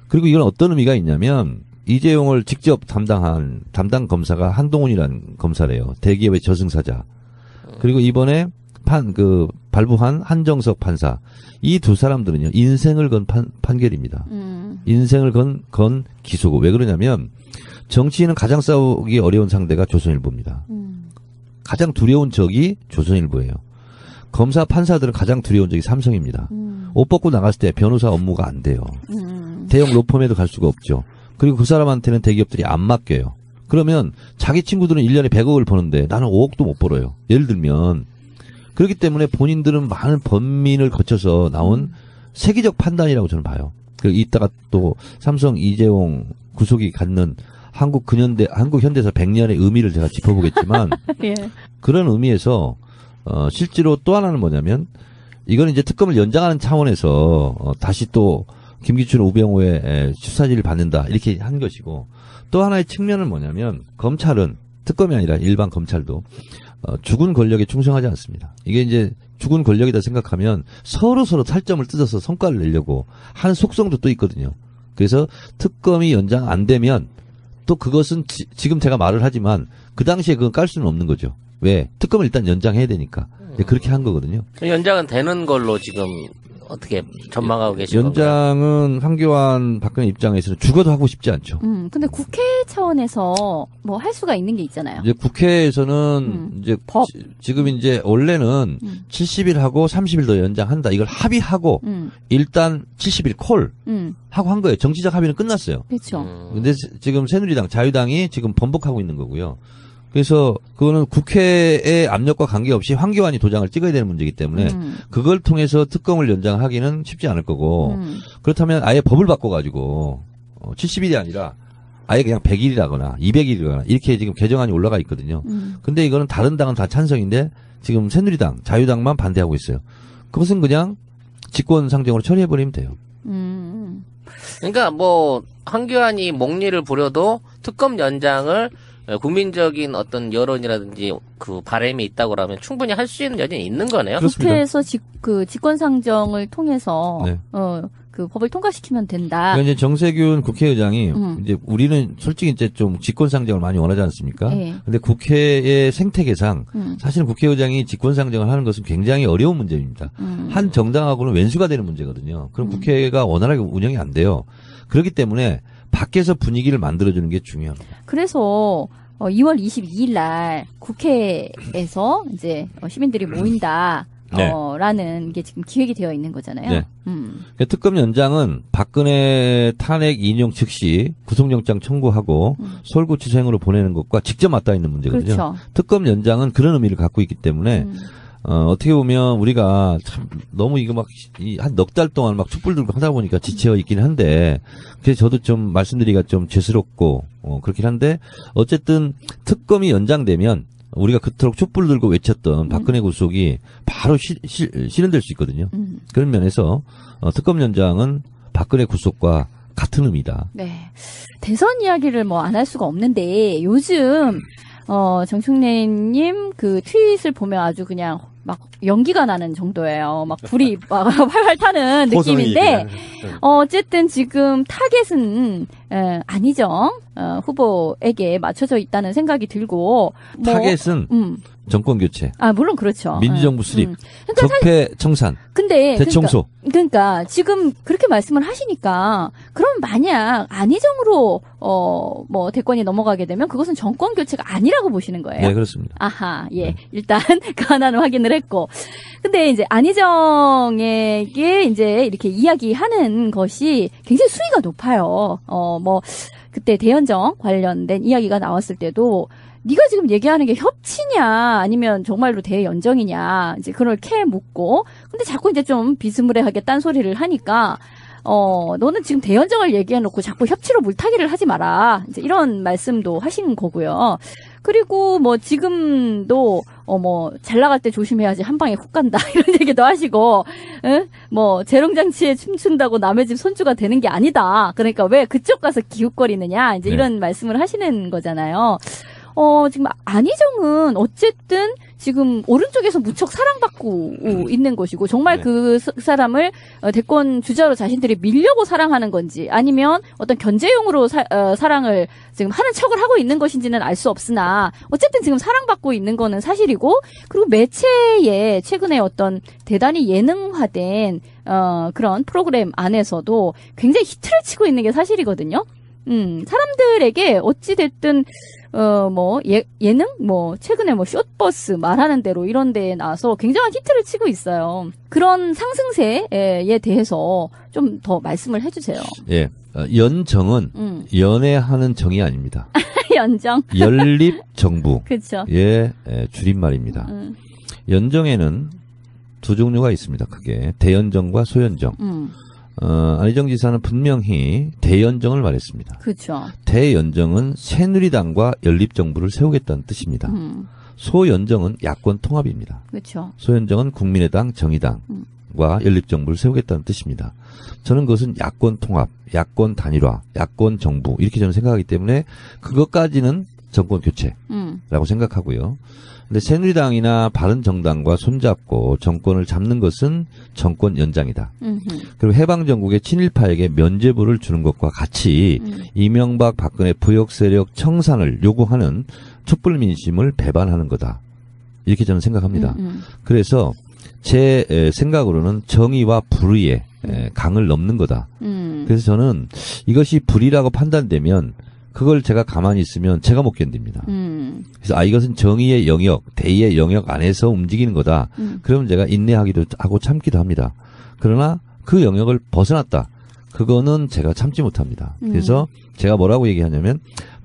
그리고 이건 어떤 의미가 있냐면 이재용을 직접 담당 검사가 한동훈이라는 검사래요. 대기업의 저승사자. 그리고 이번에 발부한 한정석 판사. 이 두 사람들은요, 인생을 건 판결입니다. 인생을 건 기소고. 왜 그러냐면, 정치인은 가장 싸우기 어려운 상대가 조선일보입니다. 가장 두려운 적이 조선일보예요. 검사 판사들은 가장 두려운 적이 삼성입니다. 옷 벗고 나갔을 때 변호사 업무가 안 돼요. 대형 로펌에도 갈 수가 없죠. 그리고 그 사람한테는 대기업들이 안 맡겨요. 그러면 자기 친구들은 1년에 100억을 버는데 나는 5억도 못 벌어요. 예를 들면. 그렇기 때문에 본인들은 많은 번민을 거쳐서 나온 세계적 판단이라고 저는 봐요. 이따가 또 삼성 이재용 구속이 갖는 한국 현대사 100년의 의미를 제가 짚어보겠지만 예. 그런 의미에서 실제로 또 하나는 뭐냐면 이거는 이제 특검을 연장하는 차원에서 다시 또 김기춘 우병우의 수사지를 받는다 이렇게 한 것이고 또 하나의 측면은 뭐냐면 검찰은 특검이 아니라 일반 검찰도 죽은 권력에 충성하지 않습니다. 이게 이제 죽은 권력이다 생각하면 서로 살점을 뜯어서 성과를 내려고 하는 속성도 또 있거든요. 그래서 특검이 연장 안 되면 또 그것은 지금 제가 말을 하지만 그 당시에 그건 깔 수는 없는 거죠. 왜? 특검을 일단 연장해야 되니까. 그렇게 한 거거든요. 연장은 되는 걸로 지금 어떻게 전망하고 계신 건가요? 연장은 황교안 박근혜 입장에서는 죽어도 하고 싶지 않죠. 근데 국회 차원에서 뭐 할 수가 있는 게 있잖아요. 이제 국회에서는 이제 법. 지금 이제 원래는 70일 하고 30일 더 연장한다. 이걸 합의하고 일단 70일 콜 하고 한 거예요. 정치적 합의는 끝났어요. 그렇죠. 근데 지금 새누리당, 자유당이 지금 번복하고 있는 거고요. 그래서 그거는 국회의 압력과 관계없이 황교안이 도장을 찍어야 되는 문제이기 때문에 그걸 통해서 특검을 연장하기는 쉽지 않을 거고 그렇다면 아예 법을 바꿔가지고 70일이 아니라 아예 그냥 100일이라거나 200일이거나 이렇게 지금 개정안이 올라가 있거든요. 근데 이거는 다른 당은 다 찬성인데 지금 새누리당, 자유당만 반대하고 있어요. 그것은 그냥 직권상정으로 처리해버리면 돼요. 그러니까 뭐 황교안이 목리를 부려도 특검 연장을 국민적인 어떤 여론이라든지 그 바람이 있다고 하면 충분히 할 수 있는 여지는 있는 거네요. 그렇습니다. 국회에서 직권상정을 통해서 네. 그 법을 통과시키면 된다. 그러니까 이제 정세균 국회의장이 이제 우리는 솔직히 이제 좀 직권상정을 많이 원하지 않습니까? 네. 근데 국회의 생태계상 사실은 국회의장이 직권상정을 하는 것은 굉장히 어려운 문제입니다. 한 정당하고는 왼수가 되는 문제거든요. 그럼 국회가 원활하게 운영이 안 돼요. 그렇기 때문에 밖에서 분위기를 만들어주는 게 중요합니다. 그래서 2월 22일 날 국회에서 이제 시민들이 모인다. 네. 라는 게 지금 기획이 되어 있는 거잖아요. 네. 특검 연장은 박근혜 탄핵 인용 즉시 구속영장 청구하고 서울구치소행으로 보내는 것과 직접 맞닿아 있는 문제거든요. 그렇죠. 특검 연장은 그런 의미를 갖고 있기 때문에 어떻게 보면 우리가 참 너무 이거 막 한 넉 달 동안 막 촛불 들고 하다 보니까 지쳐 있긴 한데 그래서 저도 좀 말씀드리기가 좀 죄스럽고 그렇긴 한데 어쨌든 특검이 연장되면 우리가 그토록 촛불 들고 외쳤던 박근혜 구속이 바로 실현될 수 있거든요. 그런 면에서 특검 연장은 박근혜 구속과 같은 의미다. 네. 대선 이야기를 뭐 안 할 수가 없는데 요즘 정충래님 그 트윗을 보면 아주 그냥 막 연기가 나는 정도예요. 막 불이 막 활활 타는 느낌인데 어쨌든 지금 타겟은 안희정 후보에게 맞춰져 있다는 생각이 들고 타겟은 정권 교체. 아 물론 그렇죠. 민주정부 수립. 그러니까 적폐 청산. 근데 대청소. 그러니까 지금 그렇게 말씀을 하시니까 그럼 만약 안희정으로 뭐 대권이 넘어가게 되면 그것은 정권 교체가 아니라고 보시는 거예요. 네, 그렇습니다. 아하, 예. 일단 그 하나는 확인을 했고. 근데 이제 안희정에게 이제 이렇게 이야기하는 것이 굉장히 수위가 높아요. 뭐 그때 대연정 관련된 이야기가 나왔을 때도 네가 지금 얘기하는 게 협치냐 아니면 정말로 대연정이냐 이제 그걸 캐 묻고 근데 자꾸 이제 좀 비스무리하게 딴소리를 하니까 너는 지금 대연정을 얘기해놓고 자꾸 협치로 물타기를 하지 마라. 이제 이런 말씀도 하신 거고요. 그리고 뭐 지금도 뭐 잘 나갈 때 조심해야지 한 방에 훅 간다 이런 얘기도 하시고, 응? 뭐 재롱장치에 춤춘다고 남의 집 손주가 되는 게 아니다. 그러니까 왜 그쪽 가서 기웃거리느냐 이제 이런 말씀을 하시는 거잖아요. 지금 안희정은 어쨌든 지금 오른쪽에서 무척 사랑받고 있는 것이고 정말 그 사람을 대권 주자로 자신들이 밀려고 사랑하는 건지 아니면 어떤 견제용으로 사랑을 지금 하는 척을 하고 있는 것인지는 알 수 없으나 어쨌든 지금 사랑받고 있는 거는 사실이고 그리고 매체에 최근에 어떤 대단히 예능화된 그런 프로그램 안에서도 굉장히 히트를 치고 있는 게 사실이거든요. 사람들에게 어찌됐든 뭐 예능 뭐 최근에 뭐 숏버스 말하는 대로 이런 데에 나와서 굉장한 히트를 치고 있어요. 그런 상승세에 대해서 좀 더 말씀을 해주세요. 예, 연정은 연애하는 정이 아닙니다. 연정. 연립정부. 그렇죠. 예, 줄임말입니다. 연정에는 두 종류가 있습니다. 크게 대연정과 소연정. 안희정 지사는 분명히 대연정을 말했습니다. 그렇죠. 대연정은 새누리당과 연립정부를 세우겠다는 뜻입니다. 소연정은 야권 통합입니다. 그렇죠. 소연정은 국민의당, 정의당과 연립정부를 세우겠다는 뜻입니다. 저는 그것은 야권 통합, 야권 단일화, 야권 정부 이렇게 저는 생각하기 때문에 그것까지는 정권 교체라고 생각하고요. 근데 새누리당이나 바른정당과 손잡고 정권을 잡는 것은 정권 연장이다. 그리고 해방정국의 친일파에게 면죄부를 주는 것과 같이 이명박 박근혜 부역 세력 청산을 요구하는 촛불 민심을 배반하는 거다. 이렇게 저는 생각합니다. 그래서 제 생각으로는 정의와 불의의 강을 넘는 거다. 그래서 저는 이것이 불의라고 판단되면 그걸 제가 가만히 있으면 제가 못 견딥니다. 그래서 이것은 정의의 영역, 대의의 영역 안에서 움직이는 거다. 그러면 제가 인내하기도 하고 참기도 합니다. 그러나 그 영역을 벗어났다. 그거는 제가 참지 못합니다. 그래서 제가 뭐라고 얘기하냐면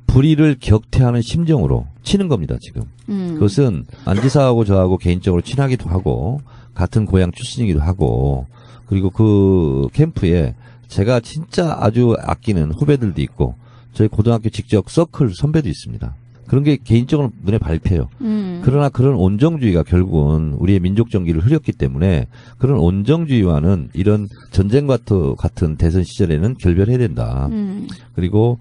불의를 격퇴하는 심정으로 치는 겁니다, 지금. 그것은 안 지사하고 저하고 개인적으로 친하기도 하고 같은 고향 출신이기도 하고 그리고 그 캠프에 제가 진짜 아주 아끼는 후배들도 있고 저희 고등학교 직접 서클 선배도 있습니다. 그런 게 개인적으로 눈에 밟혀요. 그러나 그런 온정주의가 결국은 우리의 민족 정기를 흐렸기 때문에 그런 온정주의와는 이런 전쟁과 같은 대선 시절에는 결별해야 된다. 그리고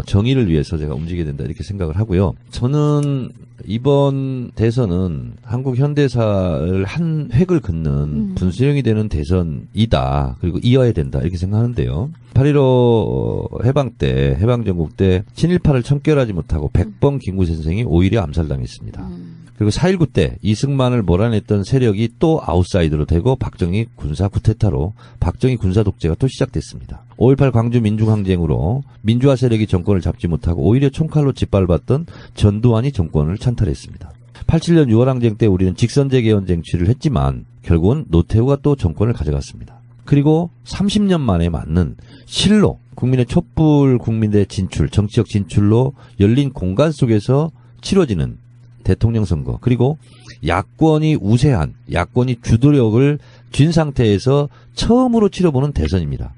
정의를 위해서 제가 움직여야 된다 이렇게 생각을 하고요. 저는 이번 대선은 한국 현대사를 한 획을 긋는 분수령이 되는 대선이다. 그리고 이어야 된다. 이렇게 생각하는데요. 8.15 해방 때, 해방전국 때 친일파를 청결하지 못하고 백범 김구 선생이 오히려 암살당했습니다. 그리고 4.19 때 이승만을 몰아냈던 세력이 또 아웃사이더로 되고 박정희 군사 쿠데타로 박정희 군사 독재가 또 시작됐습니다. 5.18 광주 민중항쟁으로 민주화 세력이 정권을 잡지 못하고 오히려 총칼로 짓밟았던 전두환이 정권을 찬탈했습니다. 87년 6월항쟁 때 우리는 직선제 개헌 쟁취를 했지만 결국은 노태우가 또 정권을 가져갔습니다. 그리고 30년 만에 맞는 실로 국민의 촛불 국민의 진출, 정치적 진출로 열린 공간 속에서 치러지는 대통령 선거, 그리고 야권이 우세한, 야권이 주도력을 쥔 상태에서 처음으로 치러보는 대선입니다.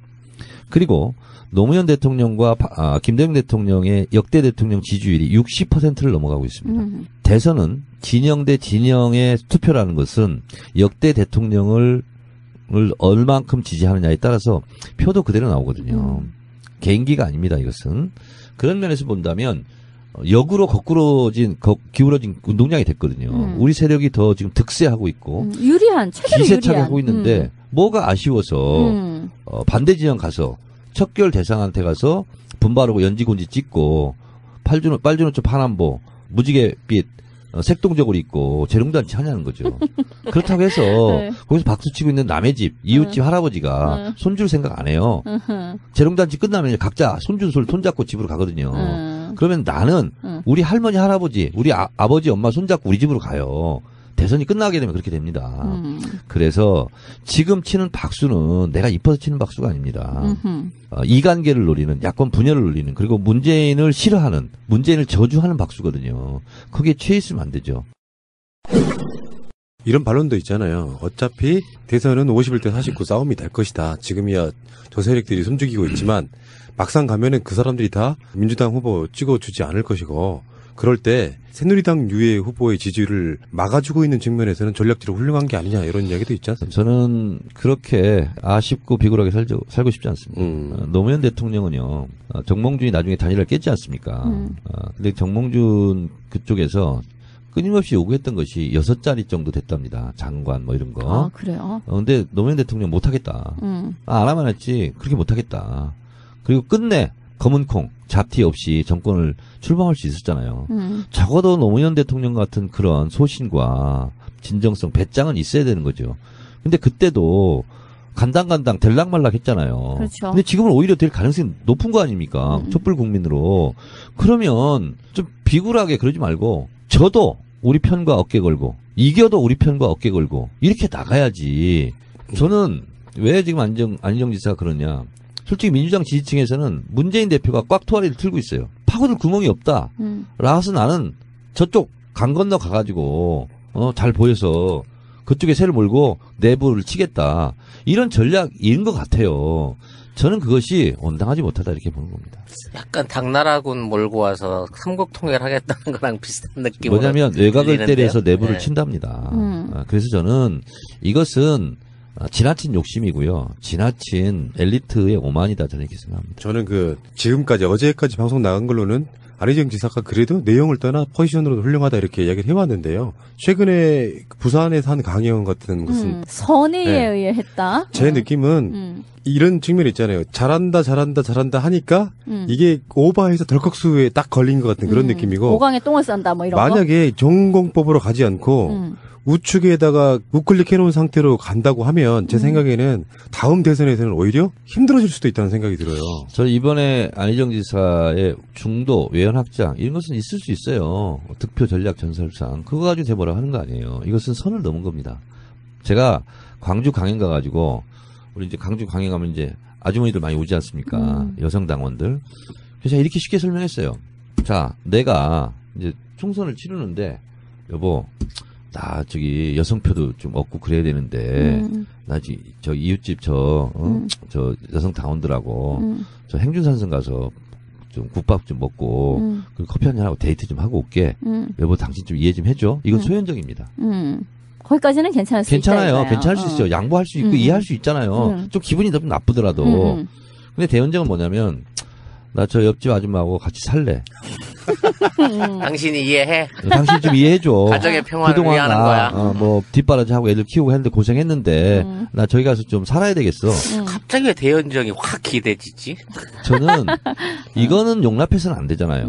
그리고 노무현 대통령과 김대중 대통령의 역대 대통령 지지율이 60%를 넘어가고 있습니다. 대선은 진영 대 진영의 투표라는 것은 역대 대통령을 얼만큼 지지하느냐에 따라서 표도 그대로 나오거든요. 개인기가 아닙니다, 이것은. 그런 면에서 본다면 역으로 기울어진 운동장이 됐거든요. 우리 세력이 더 지금 득세하고 있고 유리한, 최대로 기세차게 유리한. 하고 있는데 뭐가 아쉬워서 반대 진영 가서 척결 대상한테 가서 분발하고 연지곤지 찍고 빨주노초 파남보 무지개빛 색동적으로 입고 재롱잔치 하냐는 거죠. 그렇다고 해서 네. 거기서 박수치고 있는 남의 집, 이웃집 할아버지가 손줄 생각 안 해요. 재롱잔치 끝나면 각자 손잡고 집으로 가거든요. 그러면 나는 우리 할머니, 할아버지, 우리 아버지, 엄마 손잡고 우리 집으로 가요. 대선이 끝나게 되면 그렇게 됩니다. 그래서 지금 치는 박수는 내가 이뻐서 치는 박수가 아닙니다. 이관계를 노리는, 야권 분열을 노리는, 그리고 문재인을 싫어하는, 문재인을 저주하는 박수거든요. 거기에 취해 있으면 안 되죠. 이런 반론도 있잖아요. 어차피 대선은 51대 49 싸움이 될 것이다. 지금이야 저 세력들이 숨죽이고 있지만 막상 가면은 그 사람들이 다 민주당 후보 찍어주지 않을 것이고, 그럴 때 새누리당 유해 후보의 지지율을 막아주고 있는 측면에서는 전략적으로 훌륭한 게 아니냐, 이런 이야기도 있지 않습니까? 저는 그렇게 아쉽고 비굴하게 살고 싶지 않습니다. 노무현 대통령은요, 정몽준이 나중에 단일화를 깼지 않습니까? 근데 정몽준 그쪽에서 끊임없이 요구했던 것이 6자리 정도 됐답니다. 장관 뭐 이런 거. 아, 그래요? 근데 노무현 대통령 못하겠다. 안 하면 했지. 그렇게 못하겠다. 그리고 끝내 검은 콩, 잡티 없이 정권을 출범할 수 있었잖아요. 적어도 노무현 대통령 같은 그런 소신과 진정성, 배짱은 있어야 되는 거죠. 근데 그때도 간당간당 될락말락 했잖아요. 그렇죠. 근데 지금은 오히려 될 가능성이 높은 거 아닙니까? 촛불 국민으로. 그러면 좀 비굴하게 그러지 말고, 저도 우리 편과 어깨 걸고, 이겨도 우리 편과 어깨 걸고, 이렇게 나가야지. 저는 왜 지금 안희정 지사가 그러냐. 솔직히 민주당 지지층에서는 문재인 대표가 꽉 토아리를 틀고 있어요. 파고들 구멍이 없다. 라서 나는 저쪽 강 건너 가가지고 잘 보여서 그쪽에 새를 몰고 내부를 치겠다. 이런 전략인 것 같아요. 저는 그것이 온당하지 못하다 이렇게 보는 겁니다. 약간 당나라군 몰고 와서 삼국통일하겠다는 거랑 비슷한 느낌으로. 뭐냐면 외곽을 들리는데요. 때려서 내부를 네. 친답니다. 그래서 저는 이것은 지나친 욕심이고요. 지나친 엘리트의 오만이다, 저는 이렇게 생각합니다. 저는 지금까지 어제까지 방송 나간 걸로는 안희정 지사가 그래도 내용을 떠나 포지션으로도 훌륭하다 이렇게 이야기를 해왔는데요. 최근에 부산에서 한 강연 같은 것은 선의에 네. 의해 했다. 제 느낌은 이런 측면이 있잖아요. 잘한다 하니까 이게 오버해서 덜컥수에 딱 걸린 것 같은 그런 느낌이고, 오강에 똥을 싼다 뭐 이런 거. 만약에 전공법으로 가지 않고 우측에다가 우클릭 해놓은 상태로 간다고 하면 제 생각에는 다음 대선에서는 오히려 힘들어질 수도 있다는 생각이 들어요. 저는 이번에 안희정 지사의 중도, 외연 확장 이런 것은 있을 수 있어요. 득표 전략 전설상 그거 가지고 제가 뭐라고 하는 거 아니에요. 이것은 선을 넘은 겁니다. 제가 광주 강연 가가지고 우리 이제 광주 강연 가면 이제 아주머니들 많이 오지 않습니까? 여성 당원들. 그래서 제가 이렇게 쉽게 설명했어요. 자, 내가 이제 총선을 치르는데 여보, 나 저기 여성표도 좀 얻고 그래야 되는데 나 저 이웃집 저 여성 당원들하고 저 행준산성 가서 좀 국밥 좀 먹고 그리고 커피 한잔 하고 데이트 좀 하고 올게. 여보 당신 좀 이해 좀 해줘. 이건 소현적입니다. 거기까지는 괜찮을 수 있다. 괜찮아요. 괜찮을 수 있어요. 양보할 수 있고 이해할 수 있잖아요. 좀 기분이 좀 나쁘더라도. 근데 대연정은 뭐냐면 나 저 옆집 아줌마하고 같이 살래. 당신이 이해해. 당신 좀 이해해줘. 가정의 평화를 그동안 위하는 거야. 뭐 뒷바라지 하고 애들 키우고 했는데 고생했는데 나 저기 가서 좀 살아야 되겠어. 갑자기 왜 대연정이 확 기대지지? 저는 이거는 용납해서는 안 되잖아요.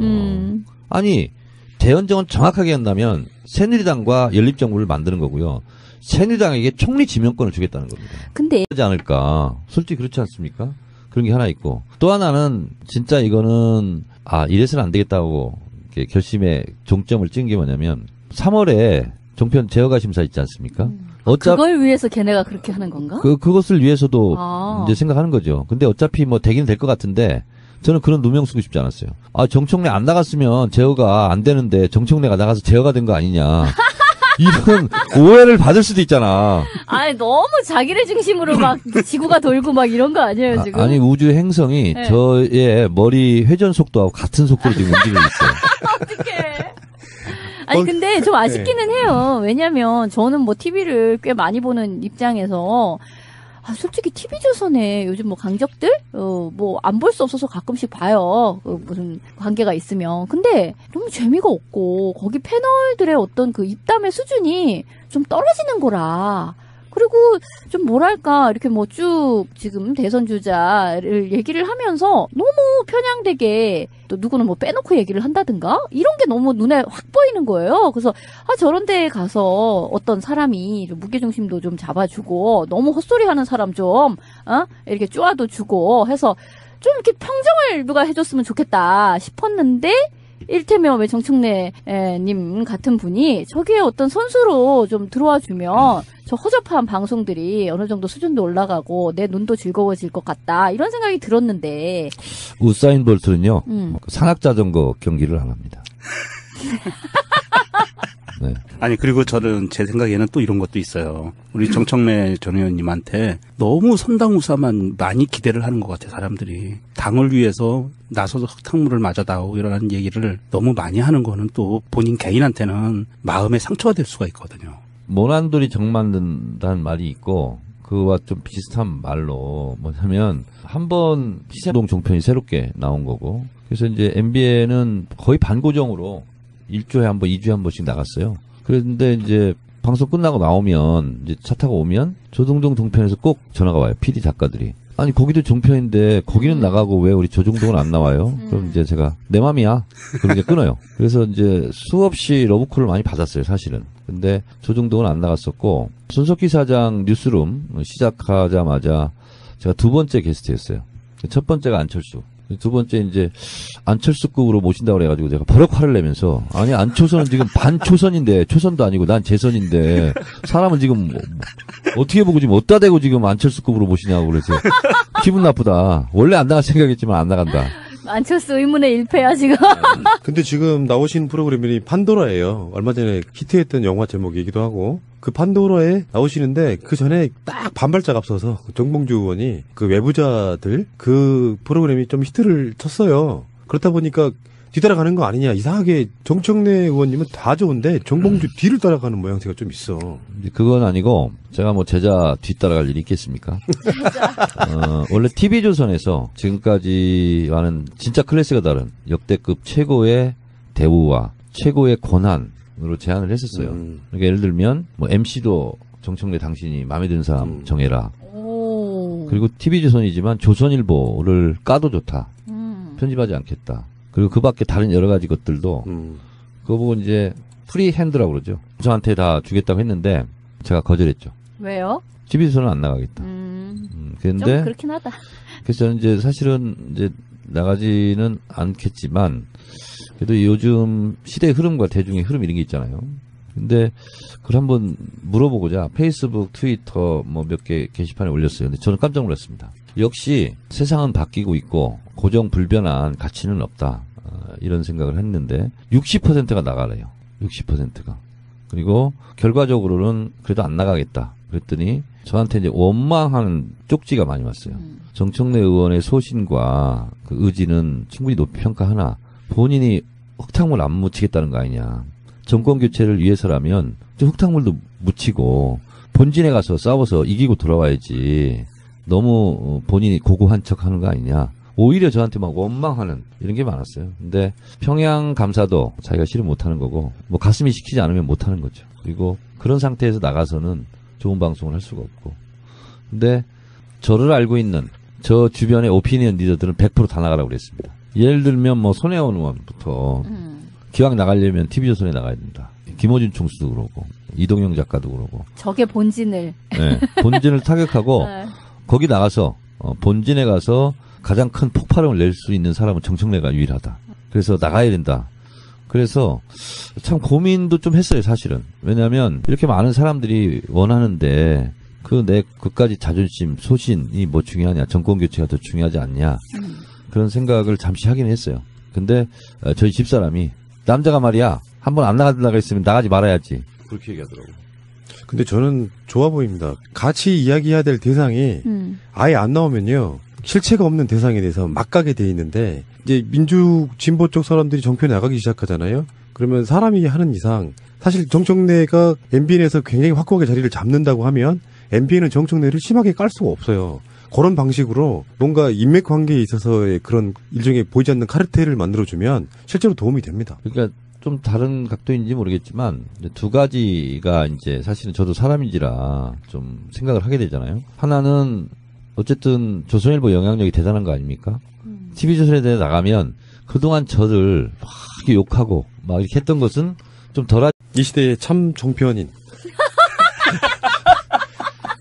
아니 대연정은 정확하게 한다면 새누리당과 연립정부를 만드는 거고요. 새누리당에게 총리 지명권을 주겠다는 겁니다. 근데 그러지 않을까? 솔직히 그렇지 않습니까? 그런 게 하나 있고 또 하나는 진짜 이거는 이래서는 안 되겠다고 이렇게 결심에 종점을 찍은 게 뭐냐면 3월에 종편 제어가 심사 있지 않습니까? 그걸 위해서 걔네가 그렇게 하는 건가? 그것을 위해서도 이제 생각하는 거죠. 근데 어차피 뭐 되긴 될 것 같은데 저는 그런 누명 쓰고 싶지 않았어요. 정청래 안 나갔으면 제어가 안 되는데 정청래가 나가서 제어가 된 거 아니냐. 이런 오해를 받을 수도 있잖아. 아니 너무 자기네 중심으로 막 지구가 돌고 막 이런 거 아니에요 지금? 아니 우주 행성이 네. 저의 머리 회전 속도하고 같은 속도로 지금 움직이고 있어요. 어떡해. 아니 근데 좀 아쉽기는 해요. 왜냐면 저는 뭐 TV를 꽤 많이 보는 입장에서 솔직히 TV조선에 요즘 뭐 강적들 뭐 안 볼 수 없어서 가끔씩 봐요. 무슨 관계가 있으면. 근데 너무 재미가 없고 거기 패널들의 어떤 그 입담의 수준이 좀 떨어지는 거라. 그리고 좀 뭐랄까 이렇게 뭐 쭉 지금 대선 주자를 얘기를 하면서 너무 편향되게 또 누구는 뭐 빼놓고 얘기를 한다든가 이런 게 너무 눈에 확 보이는 거예요. 그래서 저런 데에 가서 어떤 사람이 좀 무게중심도 좀 잡아주고 너무 헛소리하는 사람 좀 이렇게 쪼아도 주고 해서 좀 이렇게 평정을 누가 해줬으면 좋겠다 싶었는데 일테면 왜 정청래님 같은 분이 저기에 어떤 선수로 좀 들어와 주면 저 허접한 방송들이 어느 정도 수준도 올라가고 내 눈도 즐거워질 것 같다 이런 생각이 들었는데 우사인 볼트는요 산악자전거 경기를 안 합니다. 네. 아니 그리고 저는 제 생각에는 또 이런 것도 있어요. 우리 정청래 전 의원님한테 너무 선당우사만 많이 기대를 하는 것 같아요. 사람들이 당을 위해서 나서서 흙탕물을 맞아다오 이런 얘기를 너무 많이 하는 거는 또 본인 개인한테는 마음에 상처가 될 수가 있거든요. 모난돌이 정 만든다는 말이 있고 그와 좀 비슷한 말로 뭐냐면 한번 시세동 종편이 새롭게 나온 거고 그래서 이제 MBN은 거의 반고정으로 1조에 한 번, 2주에 한 번씩 나갔어요. 그런데 이제 방송 끝나고 나오면 이제 차 타고 오면 조동동 종편에서 꼭 전화가 와요. PD 작가들이. 아니 거기도 종편인데 거기는 나가고 왜 우리 조동동은 안 나와요? 그럼 이제 제가 내 맘이야. 그럼 이제 끊어요. 그래서 이제 수없이 러브콜을 많이 받았어요, 사실은. 근데 조동동은 안 나갔었고 손석희 사장 뉴스룸 시작하자마자 제가 두 번째 게스트였어요. 첫 번째가 안철수. 두 번째 이제 안철수급으로 모신다고 그래가지고 제가 버럭 화를 내면서 아니 안초선은 지금 반초선인데 초선도 아니고 난 재선인데 사람을 지금 뭐 어떻게 보고 지금 어디다 대고 지금 안철수급으로 모시냐고 그래서 기분 나쁘다. 원래 안 나갈 생각했지만 안 나간다. 안철수 의문의 일패야 지금. 근데 지금 나오신 프로그램이 판도라예요. 얼마 전에 히트했던 영화 제목이기도 하고 그 판도라에 나오시는데 그 전에 딱 반발짝 앞서서 정봉주 의원이 그 외부자들 그 프로그램이 좀 히트를 쳤어요. 그렇다 보니까 뒤따라가는 거 아니냐. 이상하게 정청래 의원님은 다 좋은데 정봉주 뒤를 따라가는 모양새가 좀 있어. 그건 아니고 제가 뭐 제자 뒤따라갈 일이 있겠습니까? 원래 TV조선에서 지금까지와는 진짜 클래스가 다른 역대급 최고의 대우와 최고의 권한으로 제안을 했었어요. 그러니까 예를 들면 뭐 MC도 정청래 당신이 마음에 드는 사람 정해라. 그리고 TV조선이지만 조선일보를 까도 좋다. 편집하지 않겠다. 그리고 그 밖에 다른 여러 가지 것들도 그거 보고 이제 프리핸드라고 그러죠. 저한테 다 주겠다고 했는데 제가 거절했죠. 왜요? TV조선은 안 나가겠다. 그런데 좀 그렇긴 하다. 그래서 저는 이제 사실은 이제 나가지는 않겠지만 그래도 요즘 시대의 흐름과 대중의 흐름 이런 게 있잖아요. 근데 그걸 한번 물어보고자 페이스북, 트위터 뭐 몇 개 게시판에 올렸어요. 근데 저는 깜짝 놀랐습니다. 역시 세상은 바뀌고 있고 고정 불변한 가치는 없다. 이런 생각을 했는데 60%가 나가래요. 60%가. 그리고 결과적으로는 그래도 안 나가겠다. 그랬더니 저한테 이제 원망하는 쪽지가 많이 왔어요. 정청래 의원의 소신과 그 의지는 충분히 높이 평가하나 본인이 흙탕물 안 묻히겠다는 거 아니냐. 정권 교체를 위해서라면 흙탕물도 묻히고 본진에 가서 싸워서 이기고 돌아와야지. 너무 본인이 고고한 척 하는 거 아니냐. 오히려 저한테 막 원망하는 이런 게 많았어요. 근데 평양 감사도 자기가 싫으면 못하는 거고 뭐 가슴이 시키지 않으면 못하는 거죠. 그리고 그런 상태에서 나가서는 좋은 방송을 할 수가 없고. 근데 저를 알고 있는 저 주변의 오피니언 리더들은 100% 다 나가라고 그랬습니다. 예를 들면 뭐 손혜원 의원부터 기왕 나가려면 TV조선에 나가야 된다. 김호준 총수도 그러고 이동영 작가도 그러고. 적의 본진을. 네, 본진을 타격하고 거기 나가서 본진에 가서 가장 큰 폭발음을 낼 수 있는 사람은 정청래가 유일하다. 그래서 나가야 된다. 그래서 참 고민도 좀 했어요, 사실은. 왜냐하면 이렇게 많은 사람들이 원하는데 내 그까지 자존심, 소신이 뭐 중요하냐, 정권 교체가 더 중요하지 않냐 그런 생각을 잠시 하긴 했어요. 근데 저희 집사람이 남자가 말이야 한번 안 나가다가 있으면 나가지 말아야지 그렇게 얘기하더라고요. 근데 저는 좋아 보입니다. 같이 이야기해야 될 대상이 아예 안 나오면요. 실체가 없는 대상에 대해서 막 가게 돼 있는데 이제 민주 진보 쪽 사람들이 정표에 나가기 시작하잖아요. 그러면 사람이 하는 이상 사실 정청래가 MBN에서 굉장히 확고하게 자리를 잡는다고 하면 MBN은 정청래를 심하게 깔 수가 없어요. 그런 방식으로 뭔가 인맥 관계에 있어서의 그런 일종의 보이지 않는 카르텔을 만들어주면 실제로 도움이 됩니다. 그러니까 좀 다른 각도인지 모르겠지만 두 가지가 이제 사실은 저도 사람인지라 좀 생각을 하게 되잖아요. 하나는 어쨌든 조선일보 영향력이 대단한 거 아닙니까? TV조선에 대해 나가면 그동안 저를 막 이렇게 욕하고 막 이렇게 했던 것은 좀 덜하지. 이 시대의 참 종편인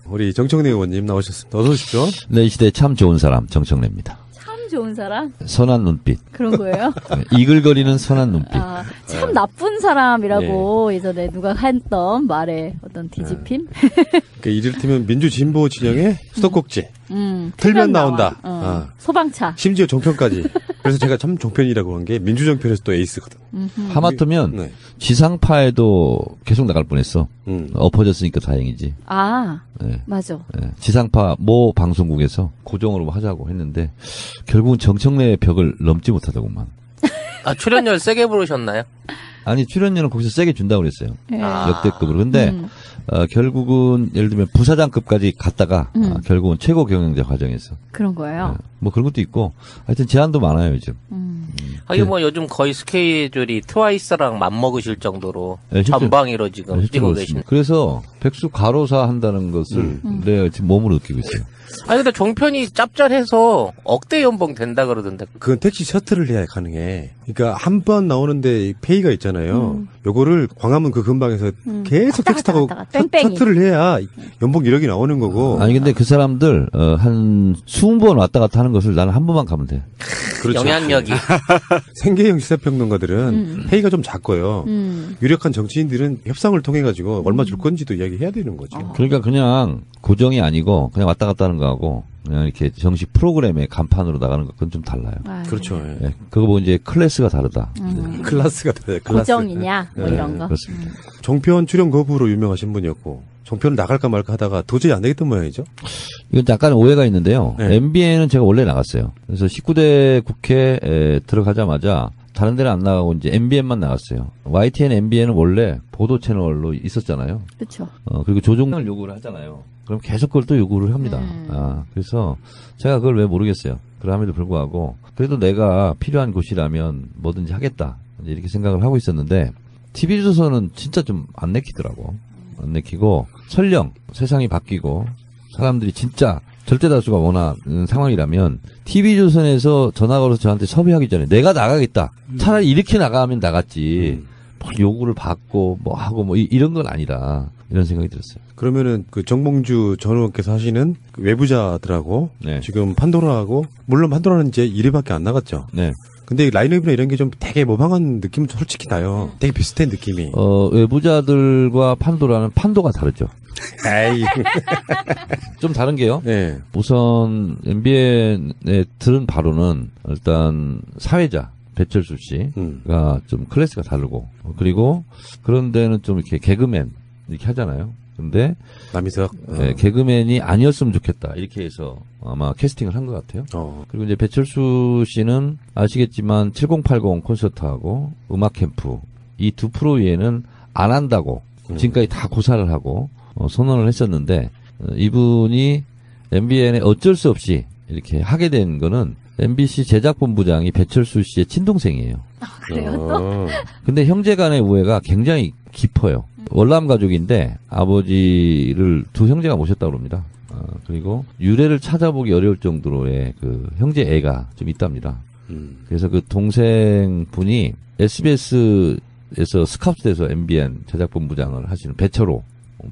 우리 정청래 의원님 나오셨습니다. 어서 오십시오. 네, 이 시대에 참 좋은 사람 정청래입니다. 참 좋은 사람? 선한 눈빛. 그런 거예요? 네, 이글거리는 선한 눈빛. 아, 참 나쁜 사람이라고 예전에 누가 했던 말에 어떤 뒤집힘? 그러니까 이를테면 민주진보 진영의 수도꼭지. 틀면 나온다. 소방차. 심지어 종편까지. 그래서 제가 참 종편이라고 한 게 민주정편에서 또 에이스거든. 하마터면 네. 지상파에도 계속 나갈 뻔했어. 엎어졌으니까 다행이지. 아, 네. 맞아. 네. 지상파 모 방송국에서 고정으로 하자고 했는데 결국은 정청래의 벽을 넘지 못하더구만. 아, 출연료 세게 부르셨나요? 아니 출연료는 거기서 세게 준다고 그랬어요. 아. 역대급으로. 근데 결국은 예를 들면 부사장급까지 갔다가 결국은 최고 경영자 과정에서. 그런 거예요? 뭐 그런 것도 있고 하여튼 제한도 많아요 요즘. 하긴 뭐 요즘 거의 스케줄이 트와이스랑 맞먹으실 정도로 네, 전방위로 지금 실제로 뛰고 그렇습니다. 계시네. 그래서 백수 가로사 한다는 것을 내가 지금 몸으로 느끼고 있어요. 아니 근데 종편이 짭짤해서 억대 연봉 된다 그러던데. 그건 택시 셔틀을 해야 가능해. 그러니까 한 번 나오는데 페이가 있잖아요. 요거를 광화문 그 근방에서 계속 택시 타고 뺑뺑이. 셔틀을 해야 연봉 1억이 나오는 거고. 아니 근데 그 사람들 한 20번 왔다 갔다 하는 것을 나는 한 번만 가면 돼. 그렇죠. 영향력이. 생계형 시사평론가들은 페이가 좀 작고요. 유력한 정치인들은 협상을 통해 가지고 얼마 줄 건지도 이야기해야 되는 거죠. 그러니까 그냥 고정이 아니고 그냥 왔다 갔다 하는 거하고 그냥 이렇게 정식 프로그램의 간판으로 나가는 것 그건 좀 달라요. 아유. 그렇죠. 예. 네, 그거 뭐 이제 클래스가 다르다. 클래스가 다르요 클래스. 고정이냐 뭐 네, 이런 거. 그렇습니다. 종편 출연 거부로 유명하신 분이었고 종편을 나갈까 말까 하다가 도저히 안 되겠던 모양이죠. 이건 약간 오해가 있는데요. 네. MBN은 제가 원래 나갔어요. 그래서 19대 국회에 들어가자마자 다른 데는 안 나가고 이제 MBN만 나갔어요. YTN, MBN은 원래 보도 채널로 있었잖아요. 그렇죠. 그리고 조종을 요구를 하잖아요. 그럼 계속 그걸 또 요구를 합니다. 그래서 제가 그걸 왜 모르겠어요. 그럼에도 불구하고 그래도 내가 필요한 곳이라면 뭐든지 하겠다. 이제 이렇게 생각을 하고 있었는데 TV조선은 진짜 좀 안 내키더라고. 안 내키고 설령 세상이 바뀌고 사람들이 진짜 절대 다수가 원하는 상황이라면 TV조선에서 전화 걸어서 저한테 섭외하기 전에 내가 나가겠다. 차라리 이렇게 나가면 나갔지. 막 요구를 받고 뭐 하고 뭐 이런 건 아니라 이런 생각이 들었어요. 그러면은 그 정봉주 전 의원께서 하시는 그 외부자들하고 네. 지금 판도라하고 물론 판도라는 이제 1회밖에 안 나갔죠. 네. 근데 라인업이나 이런 게 좀 되게 모방한 느낌은 솔직히 나요. 되게 비슷한 느낌이. 외부자들과 판도라는 판도가 다르죠. 에이. 좀 다른 게요. 네. 우선 MBN에 들은 바로는 일단 사회자 배철수 씨가 좀 클래스가 다르고 그리고 그런 데는 좀 이렇게 개그맨 이렇게 하잖아요. 근데 남희석. 네, 개그맨이 아니었으면 좋겠다 이렇게 해서 아마 캐스팅을 한 것 같아요. 그리고 이제 배철수 씨는 아시겠지만 7080 콘서트하고 음악 캠프 이 두 프로 외에는 안 한다고 지금까지 다 고사를 하고 선언을 했었는데 이분이 MBN에 어쩔 수 없이 이렇게 하게 된 거는 MBC 제작본부장이 배철수 씨의 친동생이에요. 그래요 또? 근데 형제 간의 우애가 굉장히 깊어요. 월남 가족인데 아버지를 두 형제가 모셨다고 합니다. 그리고 유래를 찾아보기 어려울 정도로의 그 형제 애가 좀 있답니다. 그래서 그 동생분이 SBS에서 스카우트돼서 MBN 제작본부장을 하시는 배철호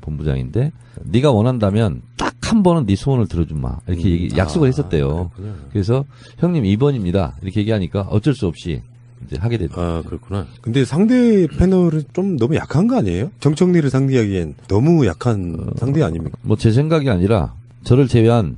본부장인데 네가 원한다면 딱 한 번은 네 소원을 들어주마 이렇게 약속을 했었대요. 그렇구나. 그래서 형님 2번입니다 이렇게 얘기하니까 어쩔 수 없이 이제 하게 됐죠. 아, 그렇구나. 근데 상대 패널은 좀 너무 약한 거 아니에요? 정청래를 상대하기엔 너무 약한 상대 아닙니까? 뭐 제 생각이 아니라 저를 제외한